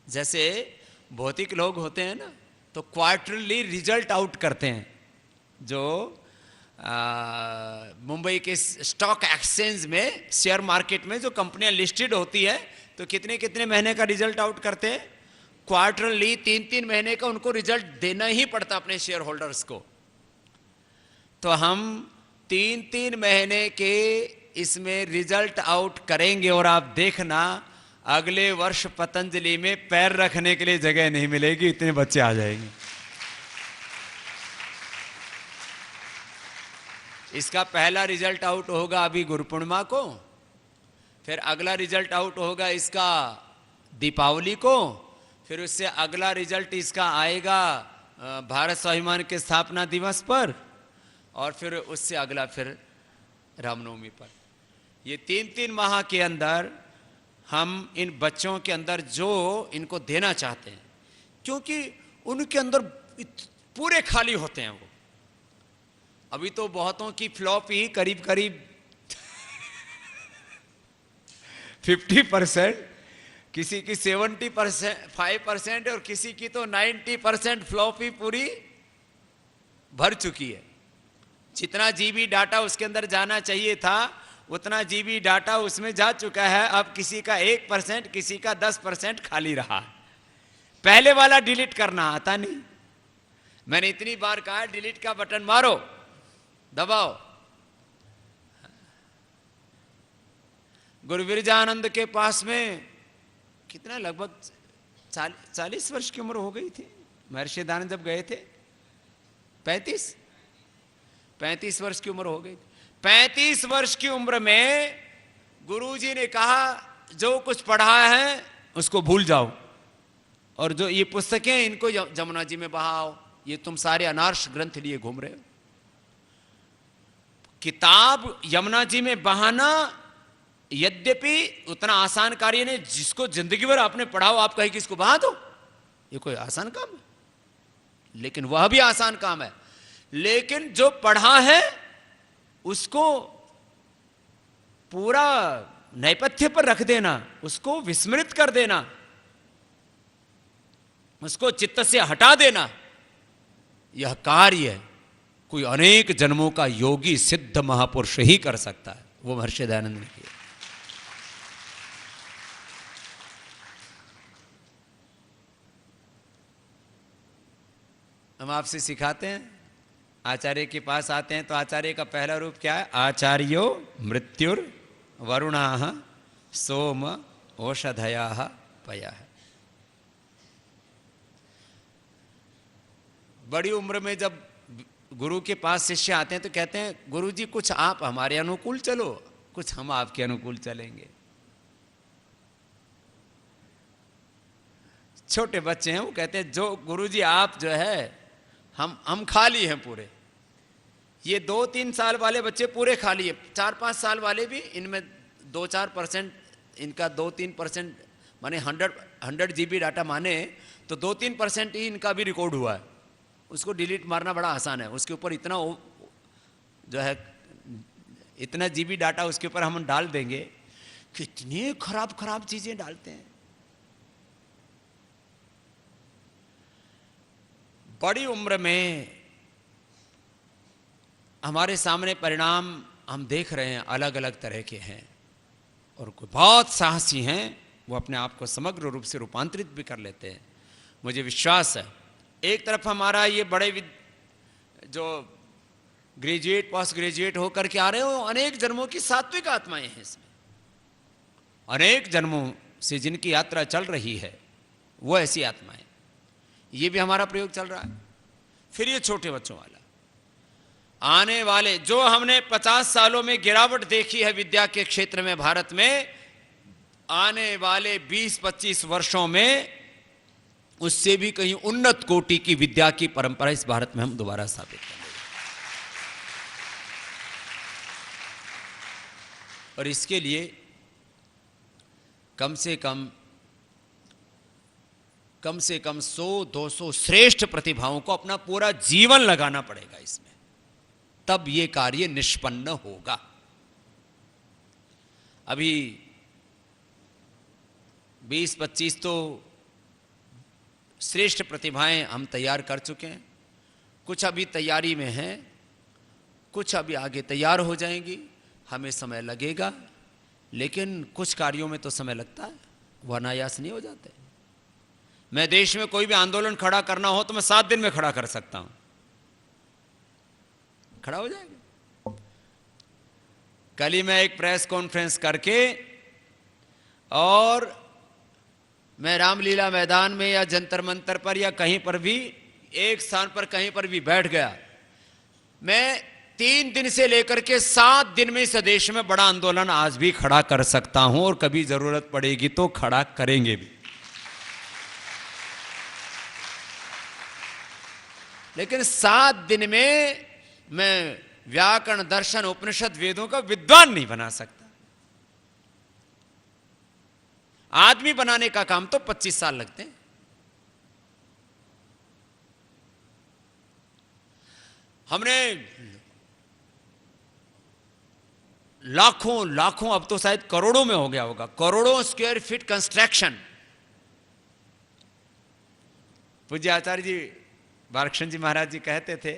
जैसे भौतिक लोग होते हैं ना, तो क्वार्टरली रिजल्ट आउट करते हैं। जो मुंबई के स्टॉक एक्सचेंज में, शेयर मार्केट में जो कंपनियां लिस्टेड होती है, तो कितने कितने महीने का रिजल्ट आउट करते हैं, क्वार्टरली 3-3 महीने का उनको रिजल्ट देना ही पड़ता अपने शेयर होल्डर्स को। तो हम 3-3 महीने के इसमें रिजल्ट आउट करेंगे और आप देखना अगले वर्ष पतंजलि में पैर रखने के लिए जगह नहीं मिलेगी, इतने बच्चे आ जाएंगे। इसका पहला रिजल्ट आउट होगा अभी गुरु पूर्णिमा को, फिर अगला रिजल्ट आउट होगा इसका दीपावली को, फिर उससे अगला रिजल्ट इसका आएगा भारत स्वाभिमान के स्थापना दिवस पर, और फिर उससे अगला फिर रामनवमी पर। ये 3-3 माह के अंदर हम इन बच्चों के अंदर जो इनको देना चाहते हैं, क्योंकि उनके अंदर पूरे खाली होते हैं वो। अभी तो बहुतों की फ्लॉप ही करीब करीब 50%, किसी की 75% और किसी की तो 90% फ्लॉप ही पूरी भर चुकी है। जितना जीबी डाटा उसके अंदर जाना चाहिए था उतना जीबी डाटा उसमें जा चुका है। अब किसी का 1%, किसी का 10% खाली रहा है। पहले वाला डिलीट करना आता नहीं। मैंने इतनी बार कहा डिलीट का बटन मारो, दबाओ। गुरु विरजानंद के पास में कितना, लगभग 40 वर्ष की उम्र हो गई थी महर्षि दयानंद जब गए थे। 35 वर्ष की उम्र हो गई। 35 वर्ष की उम्र में गुरुजी ने कहा जो कुछ पढ़ा है उसको भूल जाओ, और जो ये पुस्तकें इनको जमुना जी में बहाओ, ये तुम सारे अनार्ष ग्रंथ लिए घूम रहे हो। किताब यमुना जी में बहाना यद्यपि उतना आसान कार्य नहीं। जिसको जिंदगी भर आपने पढ़ा हो, आप कहे कि इसको बहा दो, ये कोई आसान काम है? लेकिन वह भी आसान काम है। लेकिन जो पढ़ा है उसको पूरा नैपथ्य पर रख देना, उसको विस्मृत कर देना, उसको चित्त से हटा देना, यह कार्य कोई अनेक जन्मों का योगी सिद्ध महापुरुष ही कर सकता है। वो महर्षि दयानंद ने किया। हम आपसे सिखाते हैं, आचार्य के पास आते हैं तो आचार्य का पहला रूप क्या है? आचार्यो मृत्युर वरुणाः सोम औषधयाः पयः। बड़ी उम्र में जब गुरु के पास शिष्य आते हैं तो कहते हैं, गुरु जी कुछ आप हमारे अनुकूल चलो, कुछ हम आपके अनुकूल चलेंगे। छोटे बच्चे हैं, वो कहते हैं जो गुरु जी आप जो है हम खाली हैं पूरे। ये 2-3 साल वाले बच्चे पूरे खाली है, 4-5 साल वाले भी, इनमें 2-4% इनका 2-3% माने 100 GB डाटा माने तो 2-3% ही इनका भी रिकॉर्ड हुआ है। उसको डिलीट मारना बड़ा आसान है। उसके ऊपर इतना जो है इतना GB डाटा उसके ऊपर हम डाल देंगे, कितनी खराब खराब चीजें डालते हैं। बड़ी उम्र में हमारे सामने परिणाम हम देख रहे हैं, अलग अलग तरह के हैं। और कोई बहुत साहसी हैं, वो अपने आप को समग्र रूप से रूपांतरित भी कर लेते हैं। मुझे विश्वास है, एक तरफ हमारा ये बड़े जो ग्रेजुएट पोस्ट ग्रेजुएट होकर के आ रहे हो, अनेक जन्मों की सात्विक आत्माएं हैं इसमें। अनेक जन्मों से जिनकी यात्रा चल रही है, वो ऐसी आत्माएं। ये भी हमारा प्रयोग चल रहा है। फिर ये छोटे बच्चों वाला आने वाले, जो हमने 50 सालों में गिरावट देखी है विद्या के क्षेत्र में भारत में, आने वाले 20-25 वर्षों में उससे भी कहीं उन्नत कोटि की विद्या की परंपरा इस भारत में हम दोबारा स्थापित करेंगे। और इसके लिए कम से कम 100-200 श्रेष्ठ प्रतिभाओं को अपना पूरा जीवन लगाना पड़ेगा इसमें, तब ये कार्य निष्पन्न होगा। अभी 20-25 तो श्रेष्ठ प्रतिभाएं हम तैयार कर चुके हैं, कुछ अभी तैयारी में हैं, कुछ अभी आगे तैयार हो जाएंगी। हमें समय लगेगा, लेकिन कुछ कार्यों में तो समय लगता है, वह अनायास नहीं हो जाते। मैं देश में कोई भी आंदोलन खड़ा करना हो तो मैं 7 दिन में खड़ा कर सकता हूं, खड़ा हो जाएगा। कल ही मैं एक प्रेस कॉन्फ्रेंस करके और मैं रामलीला मैदान में या जंतर मंतर पर या कहीं पर भी एक स्थान पर कहीं पर भी बैठ गया, मैं 3 दिन से लेकर के 7 दिन में इस देश में बड़ा आंदोलन आज भी खड़ा कर सकता हूं, और कभी जरूरत पड़ेगी तो खड़ा करेंगे भी। लेकिन 7 दिन में मैं व्याकरण, दर्शन, उपनिषद, वेदों का विद्वान नहीं बना सकता। आदमी बनाने का काम तो 25 साल लगते हैं। हमने लाखों अब तो शायद करोड़ों में हो गया होगा, करोड़ों स्क्वायर फीट कंस्ट्रक्शन। पूज्य आचार्य जी बालकृष्ण जी महाराज जी कहते थे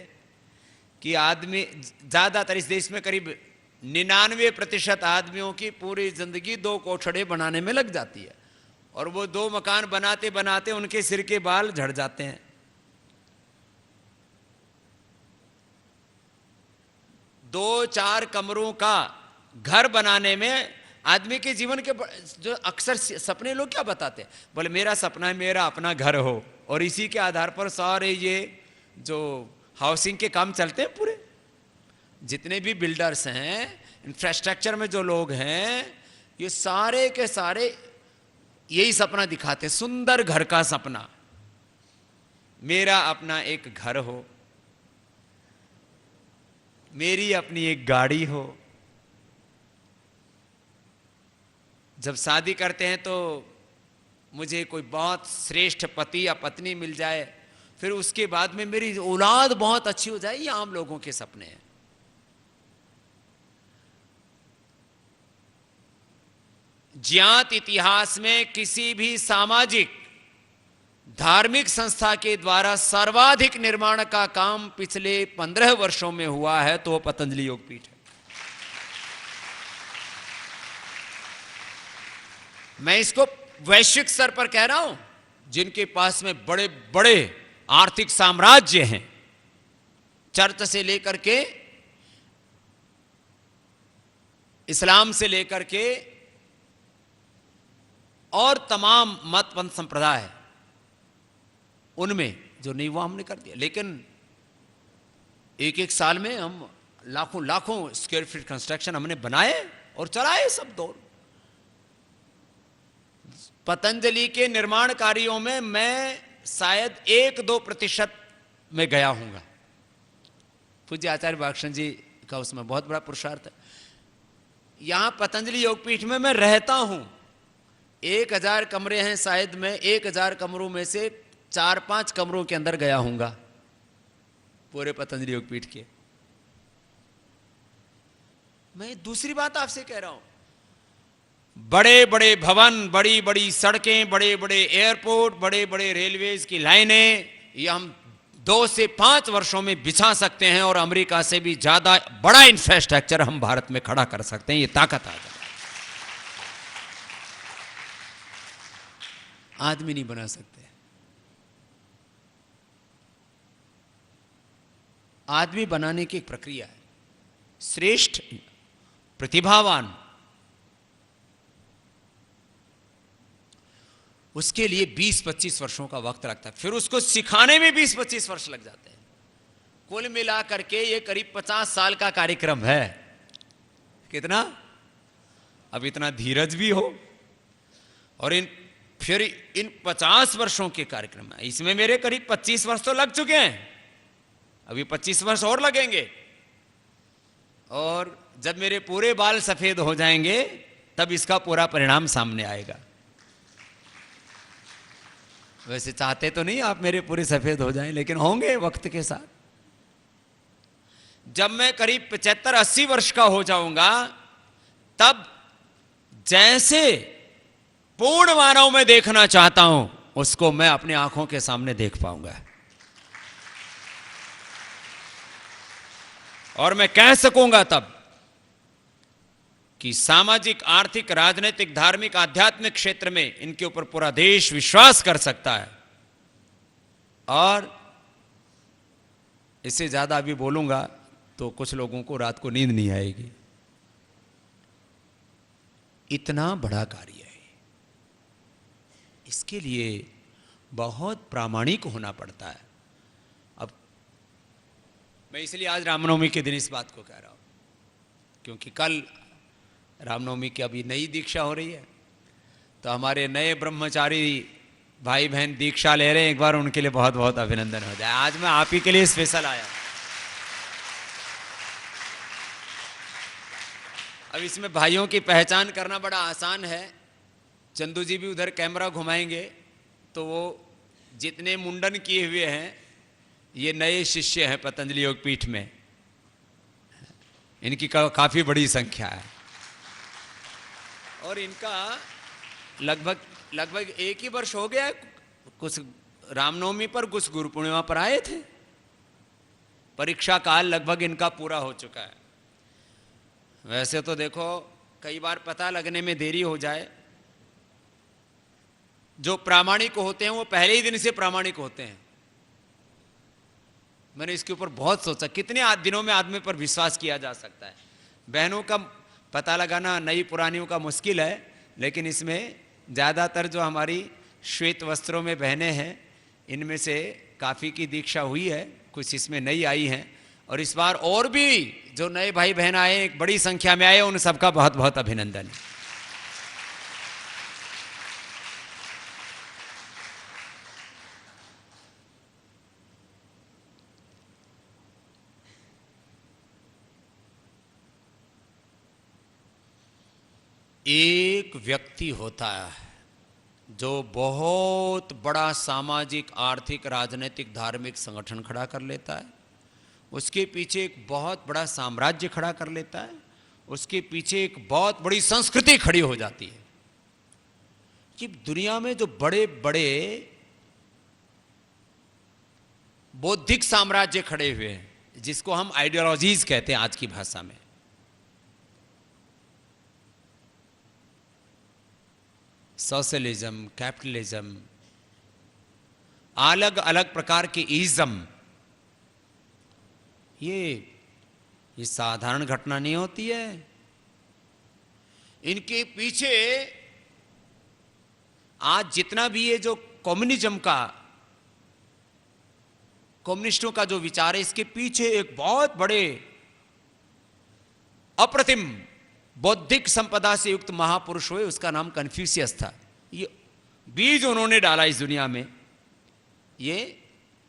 कि आदमी, ज्यादातर इस देश में करीब 99% आदमियों की पूरी जिंदगी 2 कोठड़े बनाने में लग जाती है, और वो 2 मकान बनाते बनाते उनके सिर के बाल झड़ जाते हैं। 2-4 कमरों का घर बनाने में आदमी के जीवन के जो अक्सर सपने लोग क्या बताते हैं, बोले मेरा सपना है मेरा अपना घर हो, और इसी के आधार पर सारे ये जो हाउसिंग के काम चलते हैं। पूरे जितने भी बिल्डर्स हैं, इंफ्रास्ट्रक्चर में जो लोग हैं, ये सारे के सारे यही सपना दिखाते हैं, सुंदर घर का सपना, मेरा अपना एक घर हो। मेरी अपनी एक गाड़ी हो। जब शादी करते हैं तो मुझे कोई बहुत श्रेष्ठ पति या पत्नी मिल जाए, फिर उसके बाद में मेरी औलाद बहुत अच्छी हो जाए, ये आम लोगों के सपने हैं। ज्ञात इतिहास में किसी भी सामाजिक धार्मिक संस्था के द्वारा सर्वाधिक निर्माण का काम पिछले 15 वर्षों में हुआ है तो वो पतंजलि योगपीठ है। मैं इसको वैश्विक स्तर पर कह रहा हूं। जिनके पास में बड़े बड़े आर्थिक साम्राज्य हैं, चर्च से लेकर के इस्लाम से लेकर के और तमाम मत पंथ संप्रदाय है, उनमें जो नहीं वो हमने कर दिया। लेकिन एक एक साल में हम लाखों लाखों स्क्वायर फीट कंस्ट्रक्शन हमने बनाए और चलाए सब दौर। पतंजलि के निर्माण कार्यों में मैं शायद 1-2% में गया हूंगा। पूज्य आचार्य भाषण जी का उसमें बहुत बड़ा पुरुषार्थ है। यहां पतंजलि योगपीठ में मैं रहता हूं। 1000 कमरे हैं, शायद मैं 1000 कमरों में से 4-5 कमरों के अंदर गया हूंगा पूरे पतंजलि योगपीठ के। मैं दूसरी बात आपसे कह रहा हूं, बड़े बड़े भवन, बड़ी बड़ी सड़कें, बड़े बड़े एयरपोर्ट, बड़े बड़े रेलवेज की लाइनें, ये हम 2 से 5 वर्षों में बिछा सकते हैं और अमेरिका से भी ज्यादा बड़ा इंफ्रास्ट्रक्चर हम भारत में खड़ा कर सकते हैं। ये ताकत आ जाए। आदमी नहीं बना सकते। आदमी बनाने की एक प्रक्रिया है। श्रेष्ठ, प्रतिभावान, उसके लिए 20-25 वर्षों का वक्त लगता है। फिर उसको सिखाने में 20-25 वर्ष लग जाते हैं। कुल मिला करके ये करीब 50 साल का कार्यक्रम है। कितना? अब इतना धीरज भी हो और फिर इन 50 वर्षों के कार्यक्रम है। इसमें मेरे करीब 25 वर्ष तो लग चुके हैं, अभी 25 वर्ष और लगेंगे। और जब मेरे पूरे बाल सफेद हो जाएंगे तब इसका पूरा परिणाम सामने आएगा। वैसे चाहते तो नहीं आप मेरे पूरे सफेद हो जाएं, लेकिन होंगे वक्त के साथ। जब मैं करीब 75-80 वर्ष का हो जाऊंगा तब जैसे पूर्ण मानव में देखना चाहता हूं उसको मैं अपनी आंखों के सामने देख पाऊंगा। और मैं कह सकूंगा तब कि सामाजिक, आर्थिक, राजनीतिक, धार्मिक, आध्यात्मिक क्षेत्र में इनके ऊपर पूरा देश विश्वास कर सकता है। और इससे ज्यादा अभी बोलूंगा तो कुछ लोगों को रात को नींद नहीं आएगी। इतना बड़ा कार्य है, इसके लिए बहुत प्रामाणिक होना पड़ता है। अब मैं इसलिए आज रामनवमी के दिन इस बात को कह रहा हूं, क्योंकि कल रामनवमी की अभी नई दीक्षा हो रही है। तो हमारे नए ब्रह्मचारी भाई बहन दीक्षा ले रहे हैं, एक बार उनके लिए बहुत बहुत अभिनंदन हो जाए। आज मैं आप ही के लिए स्पेशल आया। अब इसमें भाइयों की पहचान करना बड़ा आसान है। चंदू जी भी उधर कैमरा घुमाएंगे तो वो जितने मुंडन किए हुए हैं ये नए शिष्य हैं पतंजलि योगपीठ में। इनकी काफी बड़ी संख्या है और इनका लगभग 1 ही वर्ष हो गया। कुछ रामनवमी पर, कुछ गुरु पूर्णिमा पर आए थे। परीक्षा काल लगभग इनका पूरा हो चुका है। वैसे तो देखो कई बार पता लगने में देरी हो जाए। जो प्रामाणिक होते हैं वो पहले ही दिन से प्रामाणिक होते हैं। मैंने इसके ऊपर बहुत सोचा कितने दिनों में आदमी पर विश्वास किया जा सकता है। बहनों का पता लगाना नई पुरानियों का मुश्किल है, लेकिन इसमें ज़्यादातर जो हमारी श्वेत वस्त्रों में बहनें हैं इनमें से काफ़ी की दीक्षा हुई है, कुछ इसमें नई आई हैं। और इस बार और भी जो नए भाई बहन आए, एक बड़ी संख्या में आए, उन सबका बहुत बहुत अभिनंदन है। एक व्यक्ति होता है जो बहुत बड़ा सामाजिक, आर्थिक, राजनीतिक, धार्मिक संगठन खड़ा कर लेता है, उसके पीछे एक बहुत बड़ा साम्राज्य खड़ा कर लेता है, उसके पीछे एक बहुत बड़ी संस्कृति खड़ी हो जाती है। कि दुनिया में जो बड़े बड़े बौद्धिक साम्राज्य खड़े हुए हैं, जिसको हम आइडियोलॉजीज कहते हैं आज की भाषा में, सोशलिज्म, कैपिटलिज्म, अलग अलग प्रकार के इज्म, ये साधारण घटना नहीं होती है। इनके पीछे आज जितना भी ये जो कम्युनिस्टों का जो विचार है, इसके पीछे एक बहुत बड़े अप्रतिम बौद्धिक संपदा से युक्त महापुरुष हुए, उसका नाम कन्फ्यूशियस था। ये बीज उन्होंने डाला इस दुनिया में, ये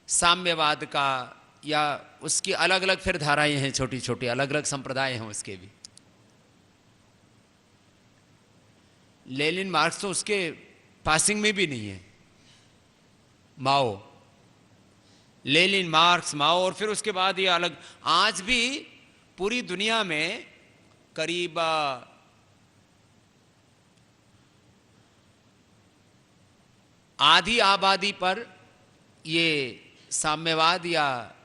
साम्यवाद का, या उसकी अलग अलग फिर धाराएं हैं, छोटी छोटी अलग अलग संप्रदाय हैं उसके भी। लेनिन, मार्क्स तो उसके पासिंग में भी नहीं है। माओ, लेनिन, मार्क्स, माओ, और फिर उसके बाद ये अलग। आज भी पूरी दुनिया में करीब आधी आबादी पर ये साम्यवाद, या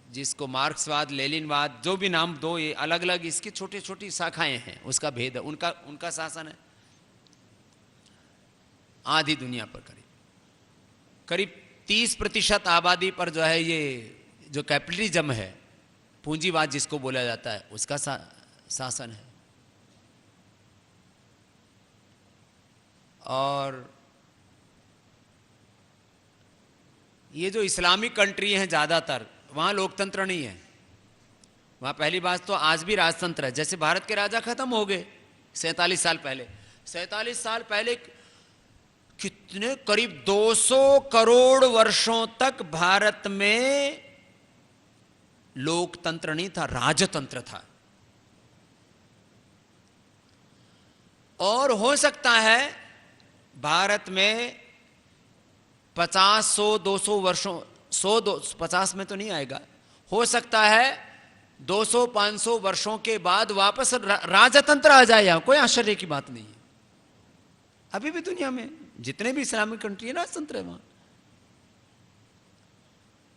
जिसको मार्क्सवाद, लेनिनवाद, जो भी नाम दो, ये अलग अलग इसकी छोटी छोटी शाखाएं हैं, उसका भेद है, उनका शासन है। आधी दुनिया पर करीब 30% आबादी पर जो है ये जो कैपिटलिज्म है, पूंजीवाद जिसको बोला जाता है, उसका शासन है। और ये जो इस्लामिक कंट्री हैं ज़्यादातर, वहाँ लोकतंत्र नहीं है। वहाँ पहली बात तो आज भी राजतंत्र है। जैसे भारत के राजा खत्म हो गए 47 साल पहले। 47 साल पहले कितने, करीब 200 करोड़ वर्षों तक भारत में लोकतंत्र नहीं था, राजतंत्र था। और हो सकता है भारत में 50, 100, 200 वर्षों, 50 में तो नहीं आएगा, हो सकता है 200, 500 वर्षों के बाद वापस राजतंत्र आ जाए। यहाँ कोई आश्चर्य की बात नहीं है। अभी भी दुनिया में जितने भी इस्लामिक कंट्री है, राजतंत्र है वहां।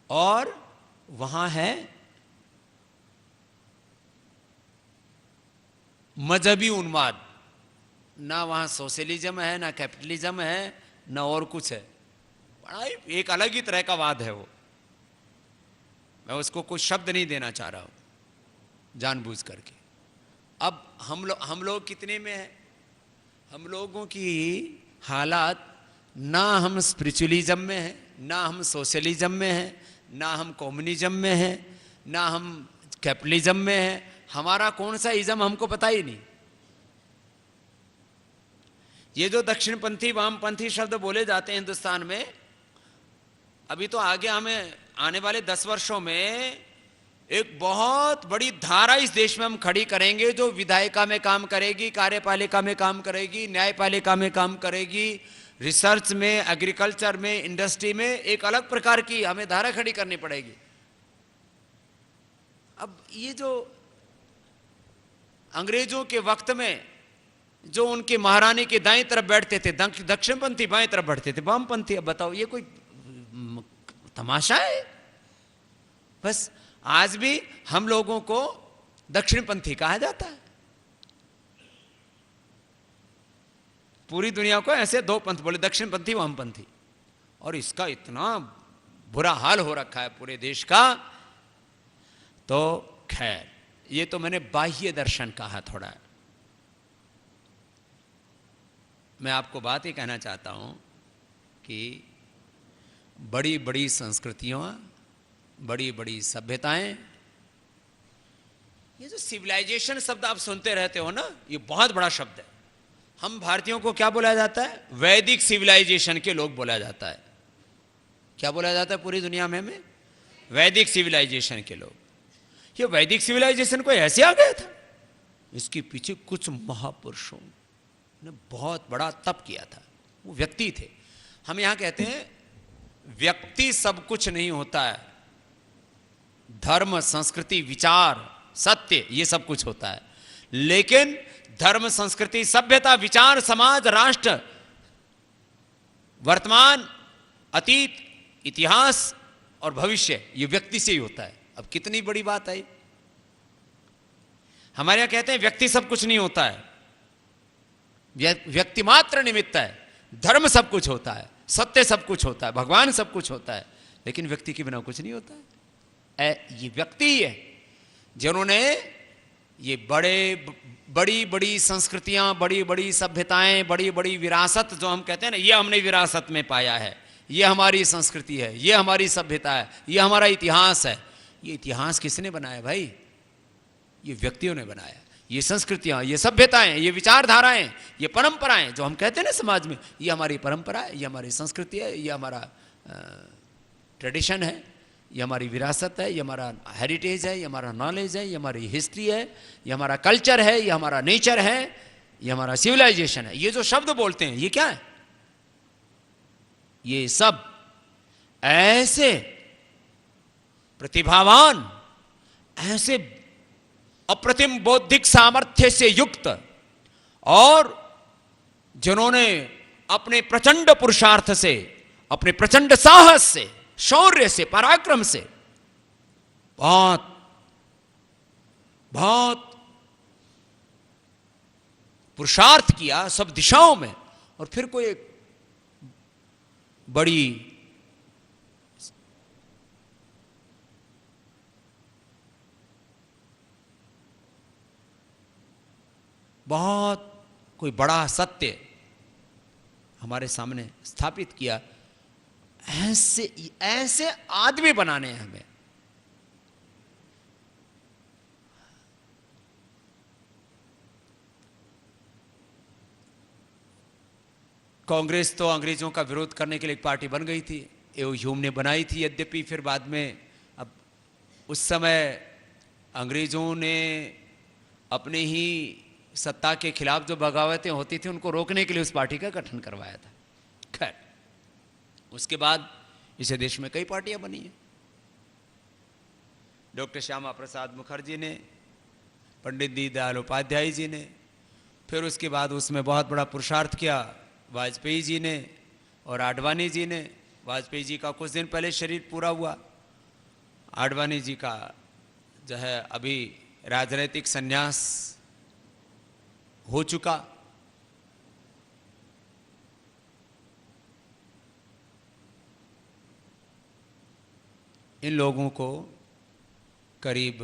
और वहां है मजहबी उन्माद। ना वहां सोशलिज्म है, ना कैपिटलिज्म है, ना और कुछ है। बड़ा एक अलग ही तरह का वाद है वो। मैं उसको कोई शब्द नहीं देना चाह रहा हूं जानबूझ करके। अब हम लोग कितने में है? हम लोगों की हालात, ना हम स्पिरिचुअलिज्म में हैं, ना हम सोशलिज्म में हैं, ना हम कम्युनिज्म में हैं, ना हम कैपिटलिज्म में हैं। हमारा कौन सा इज्म हमको पता ही नहीं। ये जो दक्षिणपंथी, वामपंथी शब्द बोले जाते हैं हिंदुस्तान में, अभी तो आगे हमें आने वाले 10 वर्षों में एक बहुत बड़ी धारा इस देश में हम खड़ी करेंगे, जो विधायिका में काम करेगी, कार्यपालिका में काम करेगी, न्यायपालिका में काम करेगी, रिसर्च में, एग्रीकल्चर में, इंडस्ट्री में। एक अलग प्रकार की हमें धारा खड़ी करनी पड़ेगी। अब ये जो अंग्रेजों के वक्त में जो उनके महारानी के दाएं तरफ बैठते थे, दक्षिणपंथी बाएं तरफ बैठते थे, वामपंथी। अब बताओ, ये कोई तमाशा है? बस आज भी हम लोगों को दक्षिणपंथी कहा जाता है। पूरी दुनिया को ऐसे 2 पंथ बोले, दक्षिणपंथी, वामपंथी। और इसका इतना बुरा हाल हो रखा है पूरे देश का। तो खैर, ये तो मैंने बाह्य दर्शन कहा थोड़ा। मैं आपको बात ही कहना चाहता हूं कि बड़ी बड़ी संस्कृतियों, बड़ी बड़ी सभ्यताएं, ये जो सिविलाइजेशन शब्द आप सुनते रहते हो ना, ये बहुत बड़ा शब्द है। हम भारतीयों को क्या बोला जाता है? वैदिक सिविलाइजेशन के लोग बोला जाता है। क्या बोला जाता है पूरी दुनिया में हमें? वैदिक सिविलाइजेशन के लोग। ये वैदिक सिविलाइजेशन को ऐसे आ गया था, इसके पीछे कुछ महापुरुषों, ने बहुत बड़ा तप किया था, वो व्यक्ति थे। हम यहां कहते हैं व्यक्ति सब कुछ नहीं होता है, धर्म, संस्कृति, विचार, सत्य, ये सब कुछ होता है। लेकिन धर्म, संस्कृति, सभ्यता, विचार, समाज, राष्ट्र, वर्तमान, अतीत, इतिहास और भविष्य, ये व्यक्ति से ही होता है। अब कितनी बड़ी बात है। हमारे यहां कहते हैं व्यक्ति सब कुछ नहीं होता है, व्यक्ति मात्र निमित्त है। धर्म सब कुछ होता है, सत्य सब कुछ होता है, भगवान सब कुछ होता है, लेकिन व्यक्ति के बिना कुछ नहीं होता है। ये व्यक्ति ही है जिन्होंने ये बड़ी बड़ी संस्कृतियां, बड़ी बड़ी सभ्यताएं, बड़ी बड़ी विरासत जो हम कहते हैं ना, ये हमने विरासत में पाया है, ये हमारी संस्कृति है, ये हमारी सभ्यता है, ये हमारा इतिहास है। ये इतिहास किसने बनाया भाई? ये व्यक्तियों ने बनाया। ये संस्कृतियां, ये सभ्यताएं, ये विचारधाराएं, ये परंपराएं जो हम कहते हैं ना समाज में, ये हमारी परंपरा है, ये हमारी संस्कृति है, ये हमारा ट्रेडिशन है, ये हमारी विरासत है, ये हमारा हेरिटेज है, ये हमारा नॉलेज है, ये हमारी हिस्ट्री है, ये हमारा कल्चर है, ये हमारा नेचर है, ये हमारा सिविलाइजेशन है। ये जो शब्द बोलते हैं ये क्या है? ये सब ऐसे प्रतिभावान, ऐसे अप्रतिम बौद्धिक सामर्थ्य से युक्त और जिन्होंने अपने प्रचंड पुरुषार्थ से, अपने प्रचंड साहस से, शौर्य से, पराक्रम से बहुत बहुत पुरुषार्थ किया सब दिशाओं में, और फिर कोई एक बड़ी बहुत कोई बड़ा सत्य हमारे सामने स्थापित किया। ऐसे आदमी बनाने हैं हमें। कांग्रेस तो अंग्रेजों का विरोध करने के लिए एक पार्टी बन गई थी, एओ ह्यूम ने बनाई थी। यद्यपि फिर बाद में, अब उस समय अंग्रेजों ने अपने ही सत्ता के खिलाफ जो बगावतें होती थी उनको रोकने के लिए उस पार्टी का गठन करवाया था। खैर, उसके बाद इसे देश में कई पार्टियां बनी हैं। डॉक्टर श्यामा प्रसाद मुखर्जी ने, पंडित दीनदयाल उपाध्याय जी ने, फिर उसके बाद उसमें बहुत बड़ा पुरुषार्थ किया वाजपेयी जी ने और आडवाणी जी ने। वाजपेयी जी का कुछ दिन पहले शरीर पूरा हुआ, आडवाणी जी का जो है अभी राजनीतिक संन्यास हो चुका। इन लोगों को करीब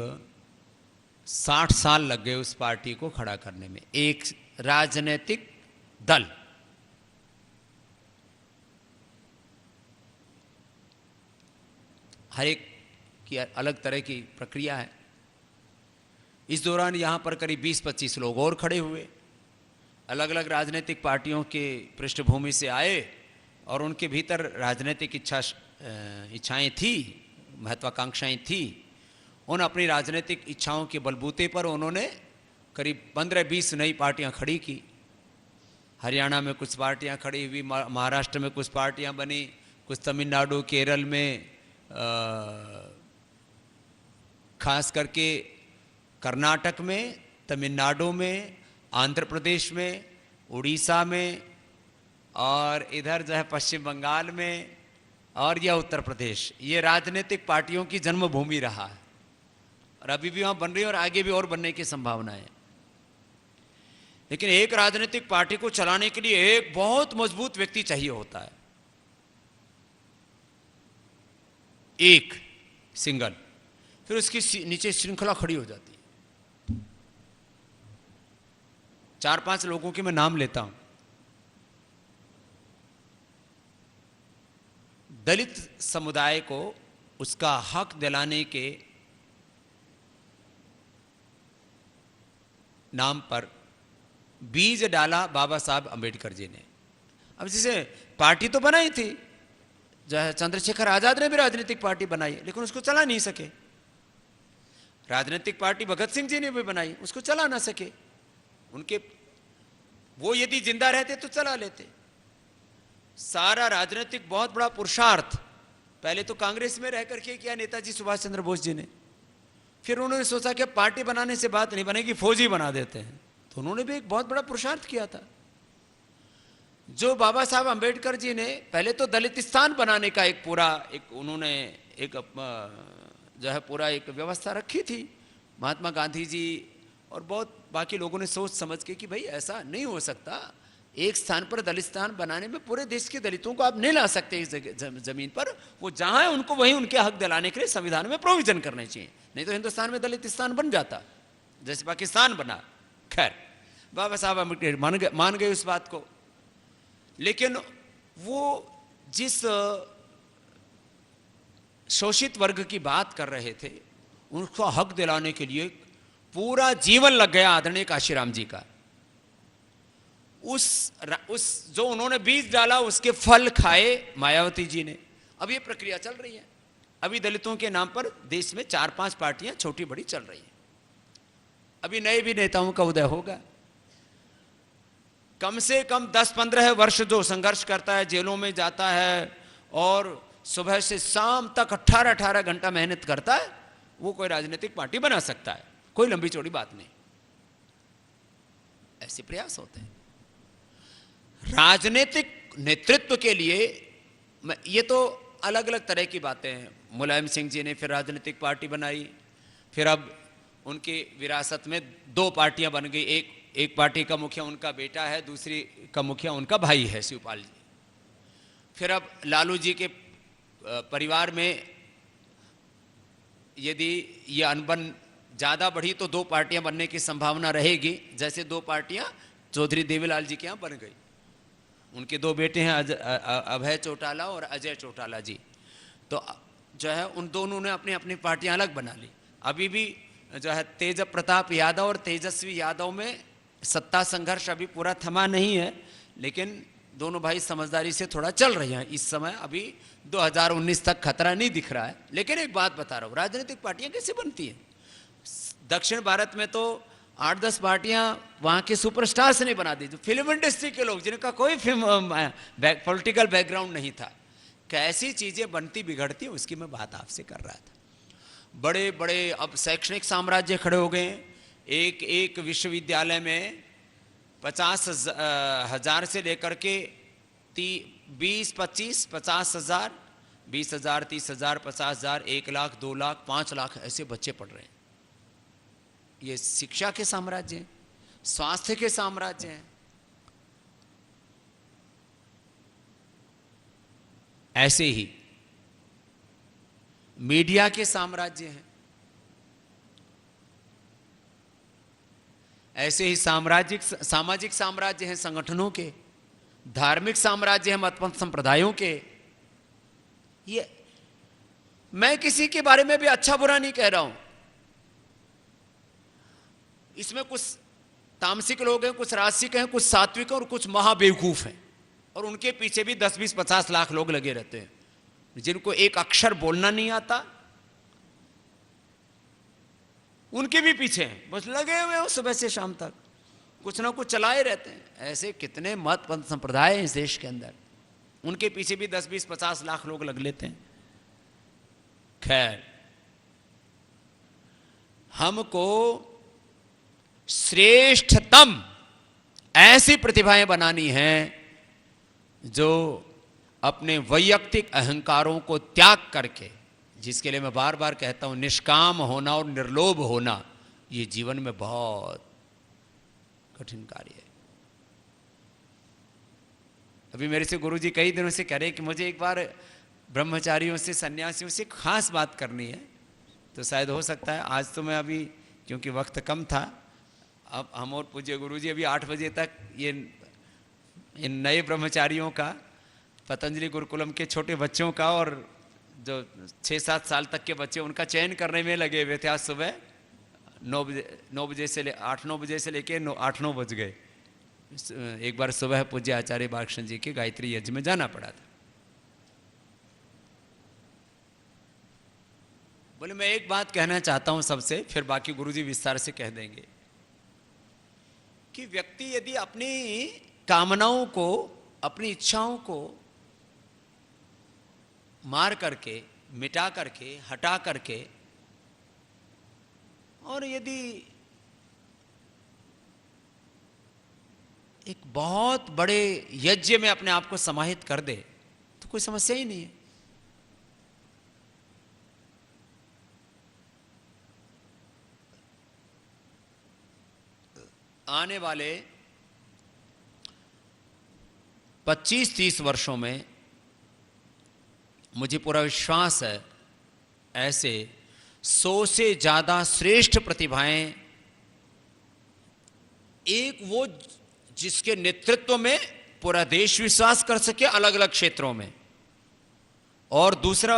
60 साल लग गए उस पार्टी को खड़ा करने में। एक राजनीतिक दल, हर एक की अलग तरह की प्रक्रिया है। इस दौरान यहाँ पर करीब 20-25 लोग और खड़े हुए, अलग अलग राजनीतिक पार्टियों के पृष्ठभूमि से आए, और उनके भीतर राजनीतिक इच्छाएं थी, महत्वाकांक्षाएं थी। उन अपनी राजनीतिक इच्छाओं के बलबूते पर उन्होंने करीब 15-20 नई पार्टियां खड़ी की। हरियाणा में कुछ पार्टियां खड़ी हुई, महाराष्ट्र में कुछ पार्टियां बनी, कुछ तमिलनाडु, केरल में, खास करके कर्नाटक में, तमिलनाडु में, आंध्र प्रदेश में, उड़ीसा में, और इधर जो है पश्चिम बंगाल में, और यह उत्तर प्रदेश। ये राजनीतिक पार्टियों की जन्मभूमि रहा है, और अभी भी वहां बन रही है और आगे भी और बनने की संभावना है। लेकिन एक राजनीतिक पार्टी को चलाने के लिए एक बहुत मजबूत व्यक्ति चाहिए होता है, एक सिंगल। फिर उसकी नीचे श्रृंखला खड़ी हो जाती है। 4-5 लोगों के मैं नाम लेता हूं। दलित समुदाय को उसका हक दिलाने के नाम पर बीज डाला बाबा साहब अंबेडकर जी ने। अब जैसे पार्टी तो बनाई थी, जो चंद्रशेखर आजाद ने भी राजनीतिक पार्टी बनाई, लेकिन उसको चला नहीं सके। राजनीतिक पार्टी भगत सिंह जी ने भी बनाई, उसको चला ना सके। उनके वो यदि जिंदा रहते तो चला लेते। सारा राजनीतिक बहुत बड़ा पुरुषार्थ पहले तो कांग्रेस में रह करके किया नेताजी सुभाष चंद्र बोस जी ने, फिर उन्होंने सोचा कि पार्टी बनाने से बात नहीं बनेगी, फौजी बना देते हैं, तो उन्होंने भी एक बहुत बड़ा पुरुषार्थ किया था। जो बाबा साहब अंबेडकर जी ने पहले तो दलितिस्तान बनाने का एक पूरा उन्होंने एक जो है पूरा एक व्यवस्था रखी थी, महात्मा गांधी जी और बहुत बाकी लोगों ने सोच समझ के कि भाई ऐसा नहीं हो सकता, एक स्थान पर दलितिस्तान बनाने में पूरे देश के दलितों को आप नहीं ला सकते इस जमीन पर, वो जहां है उनको वहीं उनके हक दिलाने के लिए संविधान में प्रोविजन करने चाहिए, नहीं तो हिंदुस्तान में दलितिस्तान बन जाता जैसे पाकिस्तान बना। खैर बाबा साहब अम्बेडकर मान गए उस बात को, लेकिन वो जिस शोषित वर्ग की बात कर रहे थे उनको हक दिलाने के लिए पूरा जीवन लग गया आदरणीय काशीराम जी का। उस जो उन्होंने बीज डाला उसके फल खाए मायावती जी ने। अब ये प्रक्रिया चल रही है, अभी दलितों के नाम पर देश में 4-5 पार्टियां छोटी बड़ी चल रही हैं, अभी नए भी नेताओं का उदय होगा। कम से कम 10-15 वर्ष जो संघर्ष करता है, जेलों में जाता है और सुबह से शाम तक 18-18 घंटा मेहनत करता है, वो कोई राजनीतिक पार्टी बना सकता है, कोई लंबी चौड़ी बात नहीं। ऐसे प्रयास होते हैं राजनीतिक नेतृत्व के लिए। ये तो अलग अलग तरह की बातें हैं। मुलायम सिंह जी ने फिर राजनीतिक पार्टी बनाई, फिर अब उनकी विरासत में 2 पार्टियां बन गई, एक पार्टी का मुखिया उनका बेटा है, दूसरी का मुखिया उनका भाई है शिवपाल जी। फिर अब लालू जी के परिवार में यदि ये अनबन ज़्यादा बढ़ी तो 2 पार्टियां बनने की संभावना रहेगी, जैसे 2 पार्टियां चौधरी देवीलाल जी के यहाँ बन गई। उनके 2 बेटे हैं अभय चौटाला और अजय चौटाला जी, तो जो है उन दोनों ने अपनी अपनी पार्टियां अलग बना ली। अभी भी जो है तेज प्रताप यादव और तेजस्वी यादव में सत्ता संघर्ष अभी पूरा थमा नहीं है, लेकिन दोनों भाई समझदारी से थोड़ा चल रहे हैं। इस समय अभी 2019 तक खतरा नहीं दिख रहा है। लेकिन एक बात बता रहा हूँ, राजनीतिक पार्टियां कैसे बनती हैं। दक्षिण भारत में तो 8-10 पार्टियां वहाँ के सुपरस्टार्स ने बना दी, जो फिल्म इंडस्ट्री के लोग जिनका कोई पॉलिटिकल बैकग्राउंड नहीं था। कैसी चीज़ें बनती बिगड़ती उसकी मैं बात आपसे कर रहा था। बड़े बड़े अब शैक्षणिक साम्राज्य खड़े हो गए हैं। एक विश्वविद्यालय में 50,000 से लेकर के 20-25, 50,000, 20,000, 30,000, 50,000, 1 लाख, 2 लाख, 5 लाख ऐसे बच्चे पढ़ रहे हैं। ये शिक्षा के साम्राज्य हैं, स्वास्थ्य के साम्राज्य हैं। ऐसे ही मीडिया के साम्राज्य हैं, ऐसे ही सामाजिक साम्राज्य हैं संगठनों के, धार्मिक साम्राज्य हैं मतपंथ संप्रदायों के। ये मैं किसी के बारे में भी अच्छा बुरा नहीं कह रहा हूं। इसमें कुछ तामसिक लोग हैं, कुछ राजसिक हैं, कुछ सात्विक हैं और कुछ महाबेवकूफ हैं, और उनके पीछे भी 10-20-50 लाख लोग लगे रहते हैं जिनको एक अक्षर बोलना नहीं आता, उनके भी पीछे हैं, बस लगे हुए हो सुबह से शाम तक कुछ ना कुछ चलाए रहते हैं। ऐसे कितने मत पंथ संप्रदाय हैं इस देश के अंदर, उनके पीछे भी 10-20-50 लाख लोग लग लेते हैं। खैर, हमको श्रेष्ठतम ऐसी प्रतिभाएं बनानी हैं जो अपने वैयक्तिक अहंकारों को त्याग करके, जिसके लिए मैं बार बार कहता हूं निष्काम होना और निर्लोभ होना ये जीवन में बहुत कठिन कार्य है। अभी मेरे से गुरुजी कई दिनों से कह रहे कि मुझे एक बार ब्रह्मचारियों से, सन्यासियों से खास बात करनी है, तो शायद हो सकता है आज तो मैं अभी, क्योंकि वक्त कम था, अब हम और पूज्य गुरुजी अभी 8 बजे तक ये इन नए ब्रह्मचारियों का, पतंजलि गुरुकुलम के छोटे बच्चों का और जो 6-7 साल तक के बच्चे उनका चयन करने में लगे हुए थे। आज सुबह 9 बजे से 8-9 बजे से लेके 8-9 बज गए। एक बार सुबह पूज्य आचार्य बालकृष्ण जी के गायत्री यज्ञ में जाना पड़ा था। बोले मैं एक बात कहना चाहता हूं सबसे, फिर बाकी गुरुजी विस्तार से कह देंगे कि व्यक्ति यदि अपनी कामनाओं को, अपनी इच्छाओं को मार करके, मिटा करके, हटा करके, और यदि एक बहुत बड़े यज्ञ में अपने आप को समाहित कर दे तो कोई समस्या ही नहीं है। आने वाले 25-30 वर्षों में मुझे पूरा विश्वास है ऐसे 100 से ज्यादा श्रेष्ठ प्रतिभाएं, एक वो जिसके नेतृत्व में पूरा देश विश्वास कर सके अलग अलग क्षेत्रों में, और दूसरा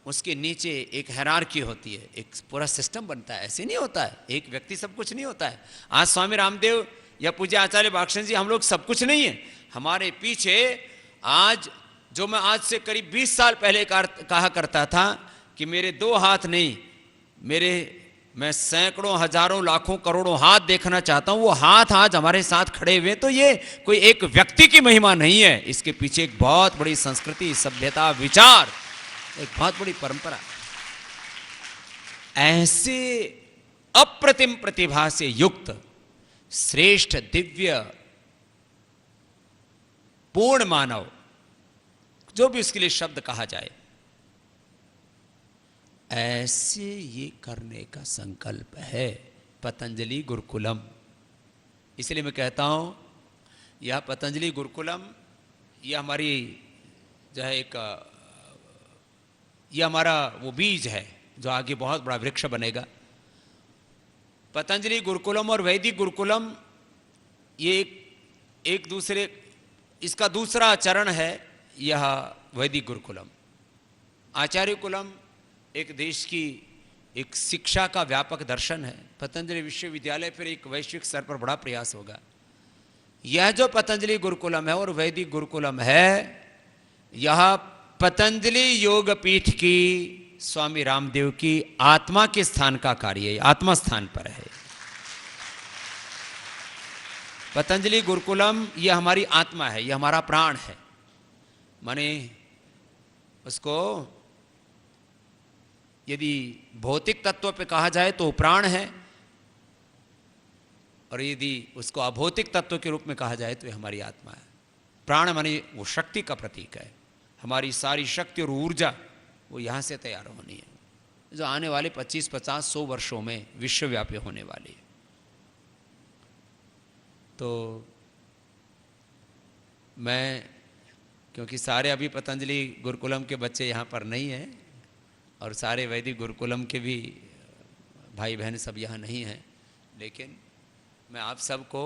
उसके नीचे एक हायरार्की होती है, एक पूरा सिस्टम बनता है। ऐसे नहीं होता है, एक व्यक्ति सब कुछ नहीं होता है। आज स्वामी रामदेव या पूज्य आचार्य भाक्षण जी हम लोग सब कुछ नहीं है। हमारे पीछे आज, जो मैं आज से करीब 20 साल पहले कहा करता था कि मेरे 2 हाथ नहीं, मैं सैकड़ों, हजारों, लाखों, करोड़ों हाथ देखना चाहता हूं, वो हाथ आज हमारे साथ खड़े हुए। तो ये कोई एक व्यक्ति की महिमा नहीं है, इसके पीछे एक बहुत बड़ी संस्कृति, सभ्यता, विचार, एक बहुत बड़ी परंपरा। ऐसे अप्रतिम प्रतिभा से युक्त श्रेष्ठ, दिव्य, पूर्ण मानव, जो भी उसके लिए शब्द कहा जाए, ऐसे ये करने का संकल्प है पतंजलि गुरुकुलम। इसलिए मैं कहता हूं यह पतंजलि गुरुकुलम, यह हमारी जो है यह हमारा वो बीज है जो आगे बहुत बड़ा वृक्ष बनेगा। पतंजलि गुरुकुलम और वैदिक गुरुकुलम ये एक दूसरे, इसका दूसरा चरण है यह वैदिक गुरुकुलम। आचार्य कुलम एक देश की एक शिक्षा का व्यापक दर्शन है। पतंजलि विश्वविद्यालय फिर एक वैश्विक स्तर पर बड़ा प्रयास होगा। यह जो पतंजलि गुरुकुलम है और वैदिक गुरुकुलम है, यह पतंजलि योग पीठ की स्वामी रामदेव की आत्मा के स्थान का कार्य है, आत्मा स्थान पर है। पतंजलि गुरुकुलम यह हमारी आत्मा है, यह हमारा प्राण है। माने उसको यदि भौतिक तत्व पे कहा जाए तो प्राण है, और यदि उसको अभौतिक तत्व के रूप में कहा जाए तो यह हमारी आत्मा है। प्राण माने वो शक्ति का प्रतीक है। हमारी सारी शक्ति और ऊर्जा वो यहाँ से तैयार होनी है, जो आने वाले 25, 50, 100 वर्षों में विश्वव्यापी होने वाली है। तो मैं, क्योंकि सारे अभी पतंजलि गुरुकुलम के बच्चे यहाँ पर नहीं हैं और सारे वैदिक गुरुकुलम के भी भाई बहन सब यहाँ नहीं हैं, लेकिन मैं आप सबको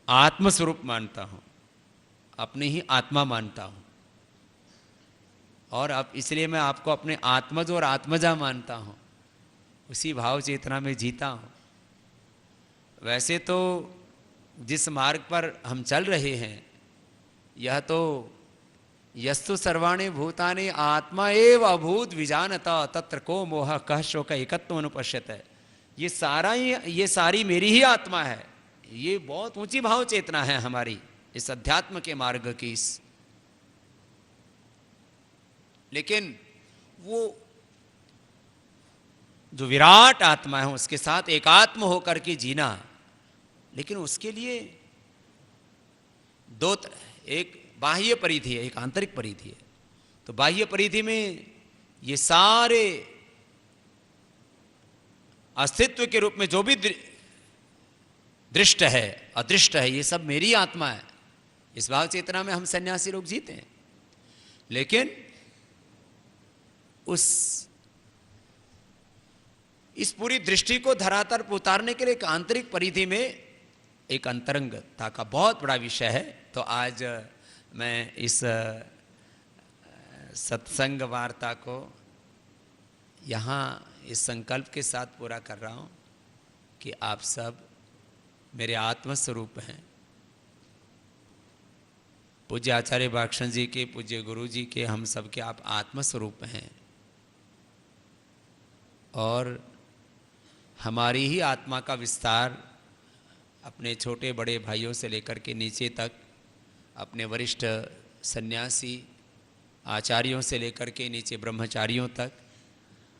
आत्मस्वरूप मानता हूँ, अपनी ही आत्मा मानता हूँ, और अब इसलिए मैं आपको अपने आत्मज और आत्मजा मानता हूँ। उसी भाव चेतना में जीता हूँ। वैसे तो जिस मार्ग पर हम चल रहे हैं, यह तो यस्तु सर्वाणि भूतानि आत्मा एव अभूत विजानता तत्र को मोह कह शोक एकत्व अनुपश्यत है। ये सारी मेरी ही आत्मा है। ये बहुत ऊंची भाव चेतना है हमारी इस अध्यात्म के मार्ग की। लेकिन वो जो विराट आत्मा है उसके साथ एकात्म होकर के जीना, लेकिन उसके लिए दो, एक बाह्य परिधि है, एक आंतरिक परिधि है। तो बाह्य परिधि में ये सारे अस्तित्व के रूप में जो भी दृष्ट है, अदृष्ट है, ये सब मेरी आत्मा है। इस भाव चेतना में हम सन्यासी लोग जीते हैं। लेकिन इस पूरी दृष्टि को धरातल पर उतारने के लिए एक आंतरिक परिधि में एक अंतरंगता का बहुत बड़ा विषय है। तो आज मैं इस सत्संग वार्ता को यहाँ इस संकल्प के साथ पूरा कर रहा हूँ कि आप सब मेरे आत्मस्वरूप हैं। पूज्य आचार्य भाक्षण जी के, पूज्य गुरु जी के, हम सब के आप आत्मस्वरूप हैं, और हमारी ही आत्मा का विस्तार अपने छोटे बड़े भाइयों से लेकर के नीचे तक, अपने वरिष्ठ सन्यासी आचार्यों से लेकर के नीचे ब्रह्मचारियों तक,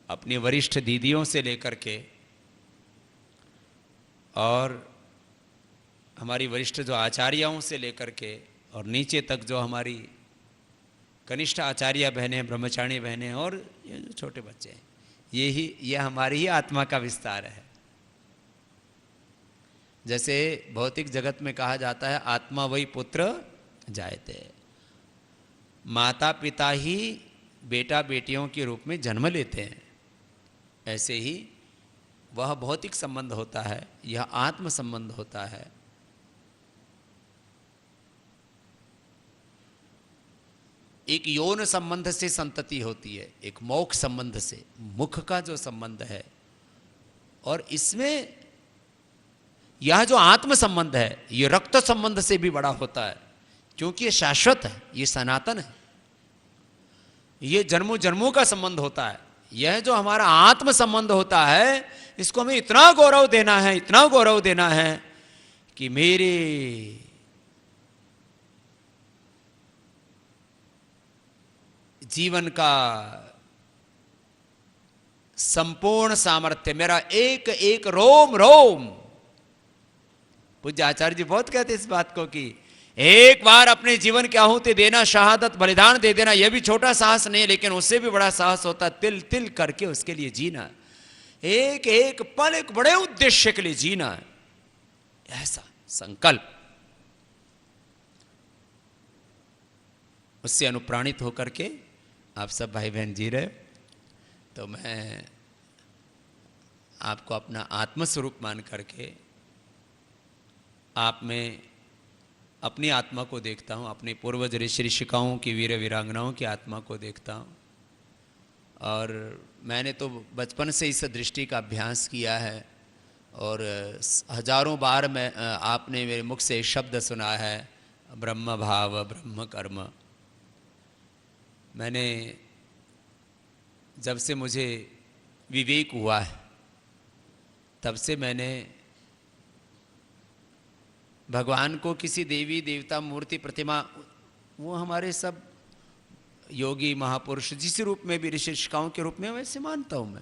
अपनी वरिष्ठ दीदियों से लेकर के और हमारी वरिष्ठ जो आचार्यों से लेकर के और नीचे तक जो हमारी कनिष्ठ आचार्य बहनें हैं, ब्रह्मचारी बहनें हैं और ये जो छोटे बच्चे हैं, ये हमारी ही आत्मा का विस्तार है। जैसे भौतिक जगत में कहा जाता है आत्मा वही पुत्र जायते, माता पिता ही बेटा बेटियों के रूप में जन्म लेते हैं, ऐसे ही वह भौतिक संबंध होता है, यह आत्म संबंध होता है। एक यौन संबंध से संतति होती है, एक मौख संबंध से, मुख का जो संबंध है, और इसमें यह जो आत्म संबंध है ये रक्त संबंध से भी बड़ा होता है, क्योंकि ये शाश्वत है, ये सनातन है, ये जन्मों जन्मों का संबंध होता है। यह जो हमारा आत्म संबंध होता है, इसको हमें इतना गौरव देना है, इतना गौरव देना है कि मेरे जीवन का संपूर्ण सामर्थ्य, मेरा एक एक रोम रोम, पूज्य आचार्य जी बहुत कहते इस बात को कि एक बार अपने जीवन की आहुति देना, शहादत बलिदान दे देना, यह भी छोटा साहस नहीं, लेकिन उससे भी बड़ा साहस होता तिल तिल करके उसके लिए जीना, एक एक पल एक बड़े उद्देश्य के लिए जीना, ऐसा संकल्प। उससे अनुप्राणित होकर के आप सब भाई बहन जी रहे, तो मैं आपको अपना आत्मस्वरूप मान करके आप में अपनी आत्मा को देखता हूँ, अपने पूर्वज ऋषि ऋषिकाओं की वीर वीरांगनाओं की आत्मा को देखता हूँ। और मैंने तो बचपन से इस दृष्टि का अभ्यास किया है, और हजारों बार मैं आपने मेरे मुख से शब्द सुना है, ब्रह्म भाव ब्रह्म कर्म। मैंने जब से मुझे विवेक हुआ है, तब से मैंने भगवान को किसी देवी देवता मूर्ति प्रतिमा, वो हमारे सब योगी महापुरुष जिस रूप में भी ऋषि ऋषिकाओं के रूप में वैसे मानता हूँ मैं,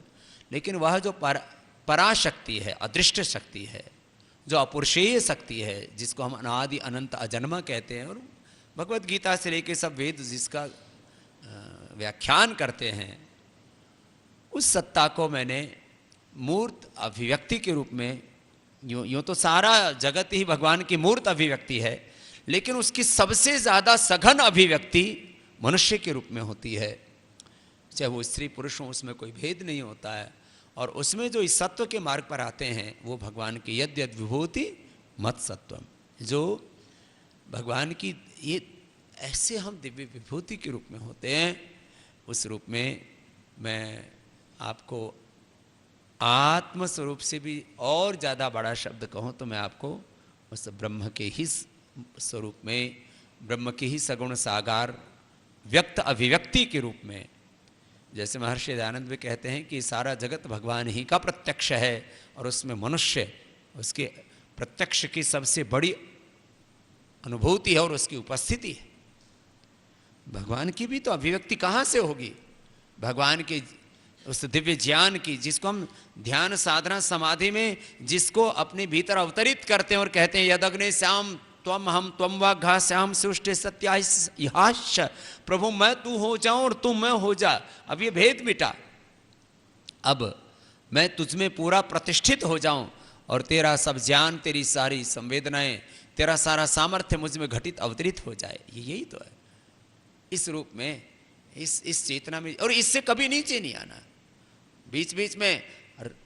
लेकिन वह जो पराशक्ति है, अदृष्ट शक्ति है, जो अपुरुषेय शक्ति है, जिसको हम अनादि अनंत अजन्मा कहते हैं, और भगवत गीता से लेके सब वेद जिसका व्याख्यान करते हैं, उस सत्ता को मैंने मूर्त अभिव्यक्ति के रूप में, यूँ तो सारा जगत ही भगवान की मूर्त अभिव्यक्ति है, लेकिन उसकी सबसे ज़्यादा सघन अभिव्यक्ति मनुष्य के रूप में होती है। चाहे वो स्त्री पुरुष हो, उसमें कोई भेद नहीं होता है, और उसमें जो इस सत्व के मार्ग पर आते हैं वो भगवान की यद् यद् विभूति मत सत्वम, जो भगवान की ये ऐसे हम दिव्य विभूति के रूप में होते हैं, उस रूप में मैं आपको आत्म स्वरूप से भी और ज़्यादा बड़ा शब्द कहूँ तो मैं आपको उस ब्रह्म के ही स्वरूप में, ब्रह्म के ही सगुण साकार व्यक्त अभिव्यक्ति के रूप में, जैसे महर्षि दयानंद भी कहते हैं कि सारा जगत भगवान ही का प्रत्यक्ष है, और उसमें मनुष्य उसके प्रत्यक्ष की सबसे बड़ी अनुभूति है और उसकी उपस्थिति है। भगवान की भी तो अभिव्यक्ति कहाँ से होगी? भगवान के उस दिव्य ज्ञान की, जिसको हम ध्यान साधना समाधि में जिसको अपने भीतर अवतरित करते हैं और कहते हैं यदग्ने श्याम त्वम हम त्वम वाघा श्याम सृष्टि सत्याश, प्रभु मैं तू हो जाऊं और तू मैं हो जा। अब ये भेद मिटा, अब मैं तुझ में पूरा प्रतिष्ठित हो जाऊं और तेरा सब ज्ञान, तेरी सारी संवेदनाएं, तेरा सारा सामर्थ्य मुझ में घटित अवतरित हो जाए। यही तो है इस रूप में, इस चेतना में, और इससे कभी नीचे नहीं आना। बीच बीच में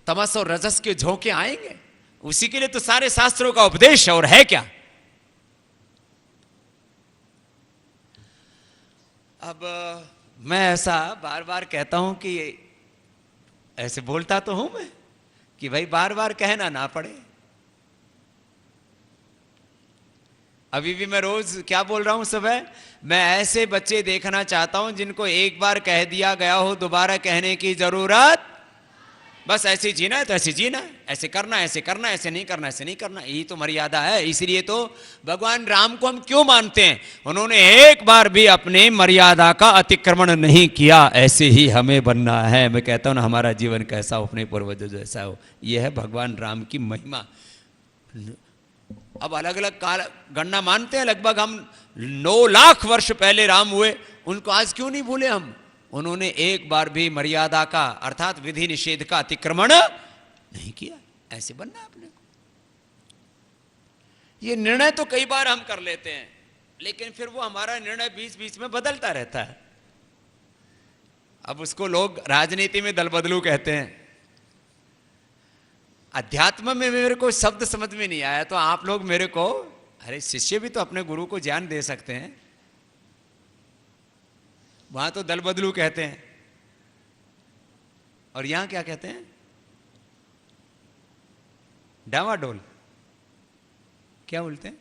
तमस और रजस के झोंके आएंगे, उसी के लिए तो सारे शास्त्रों का उपदेश है, और है क्या। अब मैं ऐसा बार बार कहता हूं कि ऐसे बोलता तो हूं मैं कि भाई बार बार कहना ना पड़े। अभी भी मैं रोज क्या बोल रहा हूं सुबह, मैं ऐसे बच्चे देखना चाहता हूं जिनको एक बार कह दिया गया हो दोबारा कहने की जरूरत बस ऐसे जीना है तो ऐसे जीना है, ऐसे करना है ऐसे करना है, ऐसे नहीं करना ऐसे नहीं करना, यही तो मर्यादा है। इसलिए तो भगवान राम को हम क्यों मानते हैं, उन्होंने एक बार भी अपनी मर्यादा का अतिक्रमण नहीं किया। ऐसे ही हमें बनना है। मैं कहता हूं ना, हमारा जीवन कैसा हो, अपने पूर्वजों जैसा हो, यह है भगवान राम की महिमा। अब अलग अलग काल गणना मानते हैं, लगभग हम 9 लाख वर्ष पहले राम हुए, उनको आज क्यों नहीं भूले हम। उन्होंने एक बार भी मर्यादा का अर्थात विधि निषेध का अतिक्रमण नहीं किया। ऐसे बनना अपने को। ये निर्णय तो कई बार हम कर लेते हैं, लेकिन फिर वो हमारा निर्णय बीच बीच में बदलता रहता है। अब उसको लोग राजनीति में दल बदलू कहते हैं। अध्यात्म में मेरे को शब्द समझ में नहीं आया, तो आप लोग मेरे को, अरे शिष्य भी तो अपने गुरु को ज्ञान दे सकते हैं, वहां तो दल बदलू कहते हैं, और यहां क्या कहते हैं, डावाडोल, क्या बोलते हैं,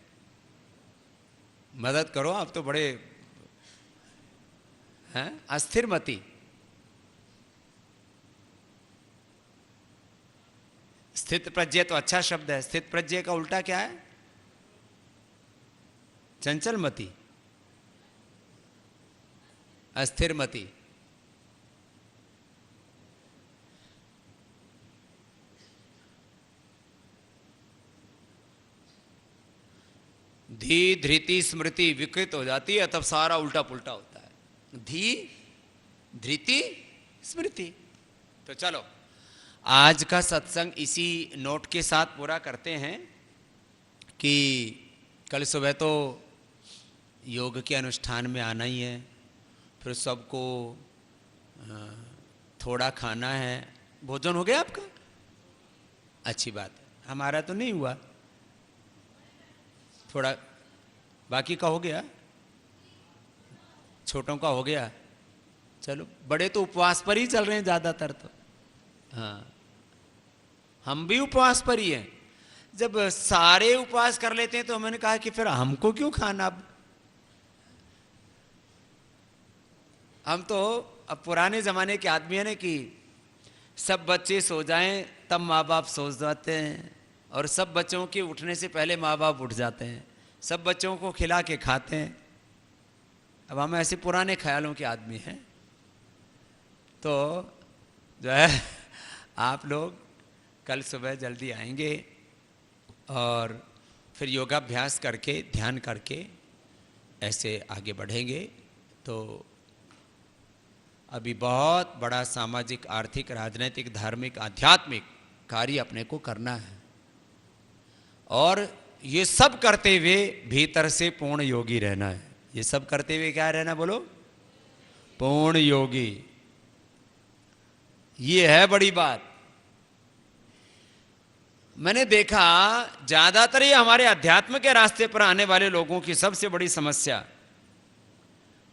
मदद करो, आप तो बड़े हैं, अस्थिर मति, स्थित प्रज्ञ तो अच्छा शब्द है। स्थित प्रज्ञ का उल्टा क्या है, चंचल मति, अस्थिर मति। धी धृति स्मृति विकृत हो जाती है, तब सारा उल्टा पुल्टा होता है। धी धृति स्मृति। तो चलो आज का सत्संग इसी नोट के साथ पूरा करते हैं कि कल सुबह तो योग के अनुष्ठान में आना ही है, फिर सबको थोड़ा खाना है। भोजन हो गया आपका? अच्छी बात है, हमारा तो नहीं हुआ, थोड़ा बाकी का हो गया, छोटों का हो गया। चलो, बड़े तो उपवास पर ही चल रहे हैं ज़्यादातर तो। हाँ, हम भी उपवास पर ही हैं। जब सारे उपवास कर लेते हैं तो मैंने कहा कि फिर हमको क्यों खाना। हम तो अब पुराने ज़माने के आदमी हैं ना कि सब बच्चे सो जाएं तब माँ बाप सो जाते हैं, और सब बच्चों के उठने से पहले माँ बाप उठ जाते हैं, सब बच्चों को खिला के खाते हैं। अब हम ऐसे पुराने ख्यालों के आदमी हैं। तो जो है, आप लोग कल सुबह जल्दी आएंगे और फिर योगाभ्यास करके ध्यान करके ऐसे आगे बढ़ेंगे। तो अभी बहुत बड़ा सामाजिक, आर्थिक, राजनीतिक, धार्मिक, आध्यात्मिक कार्य अपने को करना है, और ये सब करते हुए भीतर से पूर्ण योगी रहना है। ये सब करते हुए क्या रहना, बोलो? पूर्ण योगी। ये है बड़ी बात। मैंने देखा ज्यादातर ये हमारे अध्यात्म के रास्ते पर आने वाले लोगों की सबसे बड़ी समस्या,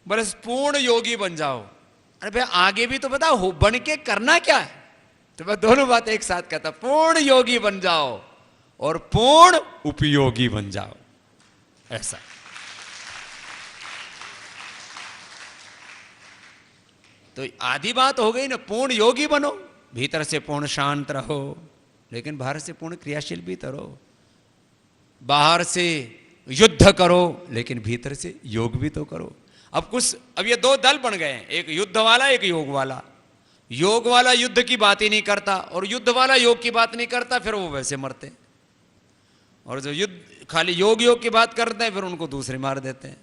बस पूर्ण योगी बन जाओ। अरे भाई, आगे भी तो बताओ, हो बन के करना क्या है? तो मैं दोनों बात एक साथ कहता, पूर्ण योगी बन जाओ और पूर्ण उपयोगी बन जाओ। ऐसा तो आधी बात हो गई ना, पूर्ण योगी बनो, भीतर से पूर्ण शांत रहो, लेकिन बाहर से पूर्ण क्रियाशील भी तो रहो। बाहर से युद्ध करो, लेकिन भीतर से योग भी तो करो। अब ये 2 दल बन गए हैं, एक युद्ध वाला, एक योग वाला। योग वाला युद्ध की बात ही नहीं करता, और युद्ध वाला योग की बात नहीं करता, फिर वो वैसे मरते हैं। और जो युद्ध खाली योग की बात करते हैं, फिर उनको दूसरे मार देते हैं,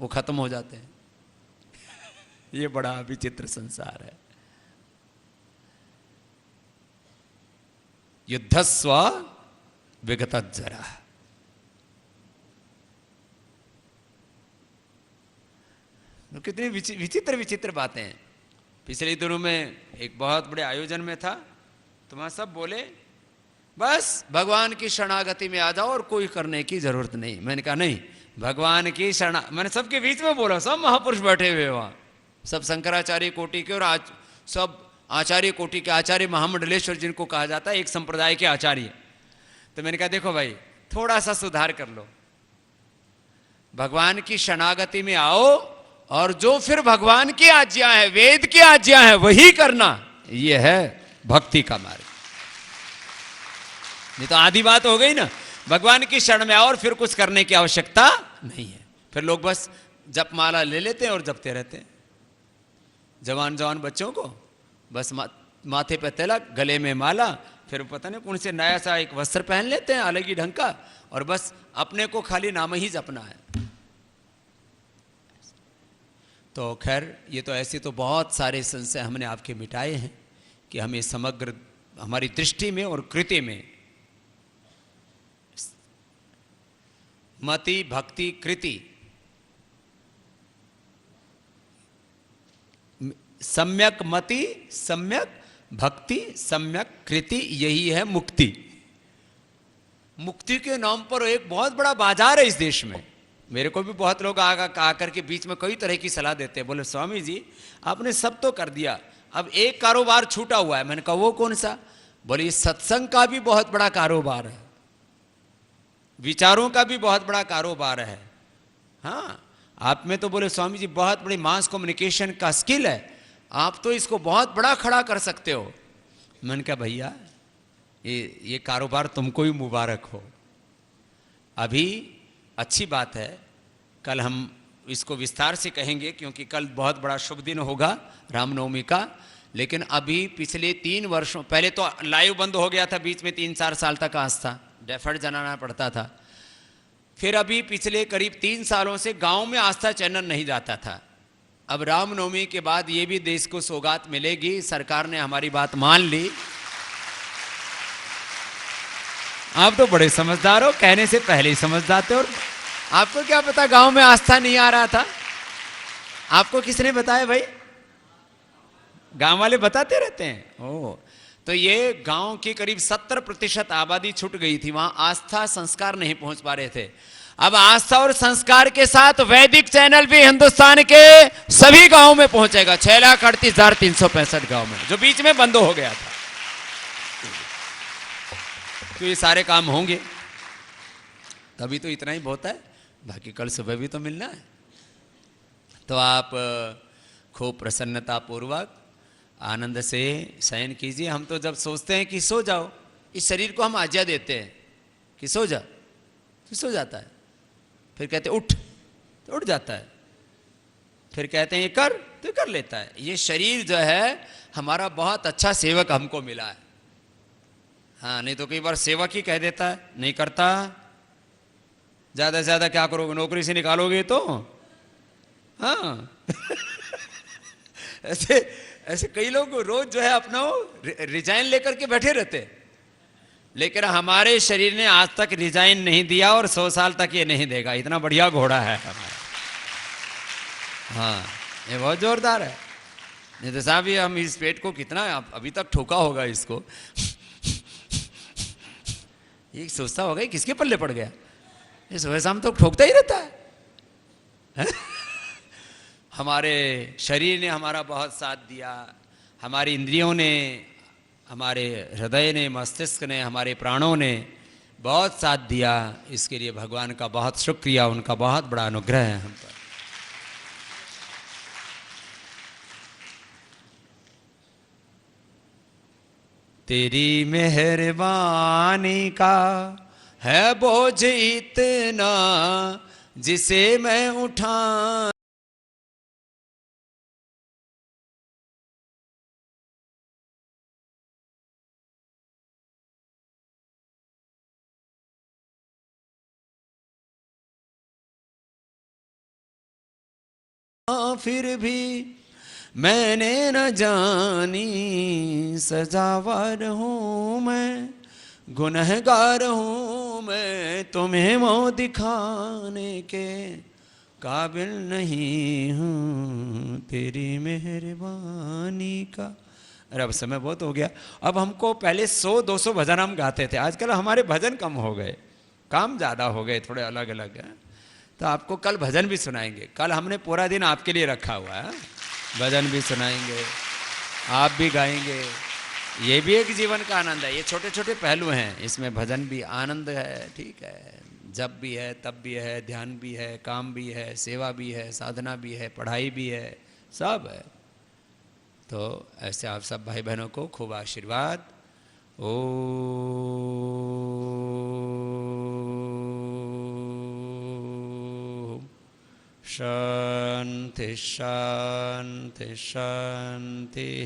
वो खत्म हो जाते हैं। ये बड़ा विचित्र संसार है। युद्धस्व विगतज्जरा। तो कितनी विचित्र विचित्र बातें हैं। पिछले दिनों में एक बहुत बड़े आयोजन में था, तो वहां सब बोले बस भगवान की शरणागति में आ जाओ और कोई करने की जरूरत नहीं। मैंने कहा नहीं, भगवान की मैंने सबके बीच में बोला, सब महापुरुष बैठे हुए वहां, सब शंकराचार्य कोटि के, और आज सब आचार्य कोटि के, आचार्य महामंडलेश्वर जिनको कहा जाता है, एक संप्रदाय के आचार्य। तो मैंने कहा देखो भाई, थोड़ा सा सुधार कर लो, भगवान की शरणागति में आओ, और जो फिर भगवान की आज्ञा है, वेद की आज्ञा है, वही करना। यह है भक्ति का मार्ग। नहीं तो आधी बात हो गई ना, भगवान की शरण में और फिर कुछ करने की आवश्यकता नहीं है। फिर लोग बस जप माला ले लेते हैं और जपते रहते हैं। जवान जवान बच्चों को बस माथे पे तिलक, गले में माला, फिर पता नहीं कौन से नया सा एक वस्त्र पहन लेते हैं अलग ही ढंग का, और बस अपने को खाली नाम ही जपना है। तो खैर, ये तो ऐसे तो बहुत सारे संशय हमने आपके मिटाए हैं कि हमें समग्र हमारी दृष्टि में और कृति में मति भक्ति कृति, सम्यक मति सम्यक भक्ति सम्यक कृति, यही है मुक्ति। मुक्ति के नाम पर एक बहुत बड़ा बाजार है इस देश में। मेरे को भी बहुत लोग आकर के बीच में कई तरह की सलाह देते हैं, बोले स्वामी जी आपने सब तो कर दिया, अब एक कारोबार छूटा हुआ है। मैंने कहा वो कौन सा? बोले सत्संग का भी बहुत बड़ा कारोबार है, विचारों का भी बहुत बड़ा कारोबार है। हाँ, आप में तो बोले स्वामी जी बहुत बड़ी मास कम्युनिकेशन का स्किल है, आप तो इसको बहुत बड़ा खड़ा कर सकते हो। मैंने कहा भैया ये कारोबार तुमको ही मुबारक हो। अभी अच्छी बात है, कल हम इसको विस्तार से कहेंगे क्योंकि कल बहुत बड़ा शुभ दिन होगा रामनवमी का। लेकिन अभी पिछले 3 वर्षों पहले तो लाइव बंद हो गया था, बीच में 3-4 साल तक आस्था डेफर्ड जनाना पड़ता था। फिर अभी पिछले करीब 3 सालों से गांव में आस्था चैनल नहीं जाता था। अब रामनवमी के बाद ये भी देश को सौगात मिलेगी, सरकार ने हमारी बात मान ली। आप तो बड़े समझदार हो, कहने से पहले ही समझ जाते हो। आपको क्या पता गांव में आस्था नहीं आ रहा था? आपको किसने बताया भाई? गांव वाले बताते रहते हैं। ओह, तो ये गांव की करीब 70% आबादी छूट गई थी, वहां आस्था संस्कार नहीं पहुंच पा रहे थे। अब आस्था और संस्कार के साथ वैदिक चैनल भी हिंदुस्तान के सभी गांवों में पहुंचेगा, 6,38,365 गांव में, जो बीच में बंद हो गया था। तो ये सारे काम होंगे, तभी तो इतना ही बहुत है, बाकी कल सुबह भी तो मिलना है। तो आप खूब प्रसन्नता पूर्वक आनंद से शयन कीजिए। हम तो जब सोचते हैं कि सो जाओ, इस शरीर को हम आज्ञा देते हैं कि सो जा, तो सो जाता है। फिर कहते हैं उठ, तो उठ जाता है। फिर कहते हैं ये कर, तो कर लेता है। ये शरीर जो है हमारा बहुत अच्छा सेवक हमको मिला है। हाँ, नहीं तो कई बार सेवक ही कह देता है, नहीं करता। ज़्यादा से ज़्यादा क्या करोगे, नौकरी से निकालोगे तो। हाँ ऐसे कई लोग रोज जो है अपना रिजाइन लेकर के बैठे रहते, लेकिन हमारे शरीर ने आज तक रिजाइन नहीं दिया और 100 साल तक ये नहीं देगा। इतना बढ़िया घोड़ा है हमारा। हाँ, ये बहुत जोरदार है। नहीं तो साहब ये हम इस पेट को कितना अभी तक ठोका होगा इसको। ये सोचता होगा किसके पल्ले पड़ गया, ये सुबह शाम तो ठोकता ही रहता है। हमारे शरीर ने हमारा बहुत साथ दिया, हमारी इंद्रियों ने, हमारे हृदय ने, मस्तिष्क ने, हमारे प्राणों ने बहुत साथ दिया। इसके लिए भगवान का बहुत शुक्रिया, उनका बहुत बड़ा अनुग्रह है हम पर। तेरी मेहरबानी का है बोझ इतना जिसे मैं उठा फिर भी मैंने न जानी सजावार हूँ मैं, गुनहगार हूँ मैं, तुम्हें मुँह दिखाने के काबिल नहीं हूँ तेरी मेहरबानी का। अरे अब समय बहुत हो गया। अब हमको पहले 100-200 भजन हम गाते थे, आजकल हमारे भजन कम हो गए, काम ज़्यादा हो गए, थोड़े अलग अलग हैं। तो आपको कल भजन भी सुनाएंगे। कल हमने पूरा दिन आपके लिए रखा हुआ है, भजन भी सुनाएंगे, आप भी गाएंगे। ये भी एक जीवन का आनंद है। ये छोटे छोटे पहलू हैं, इसमें भजन भी आनंद है, ठीक है। जब भी है, तब भी है, ध्यान भी है, काम भी है, सेवा भी है, साधना भी है, पढ़ाई भी है, सब है। तो ऐसे आप सब भाई बहनों को खूब आशीर्वाद। ओम शांति शांति शांति।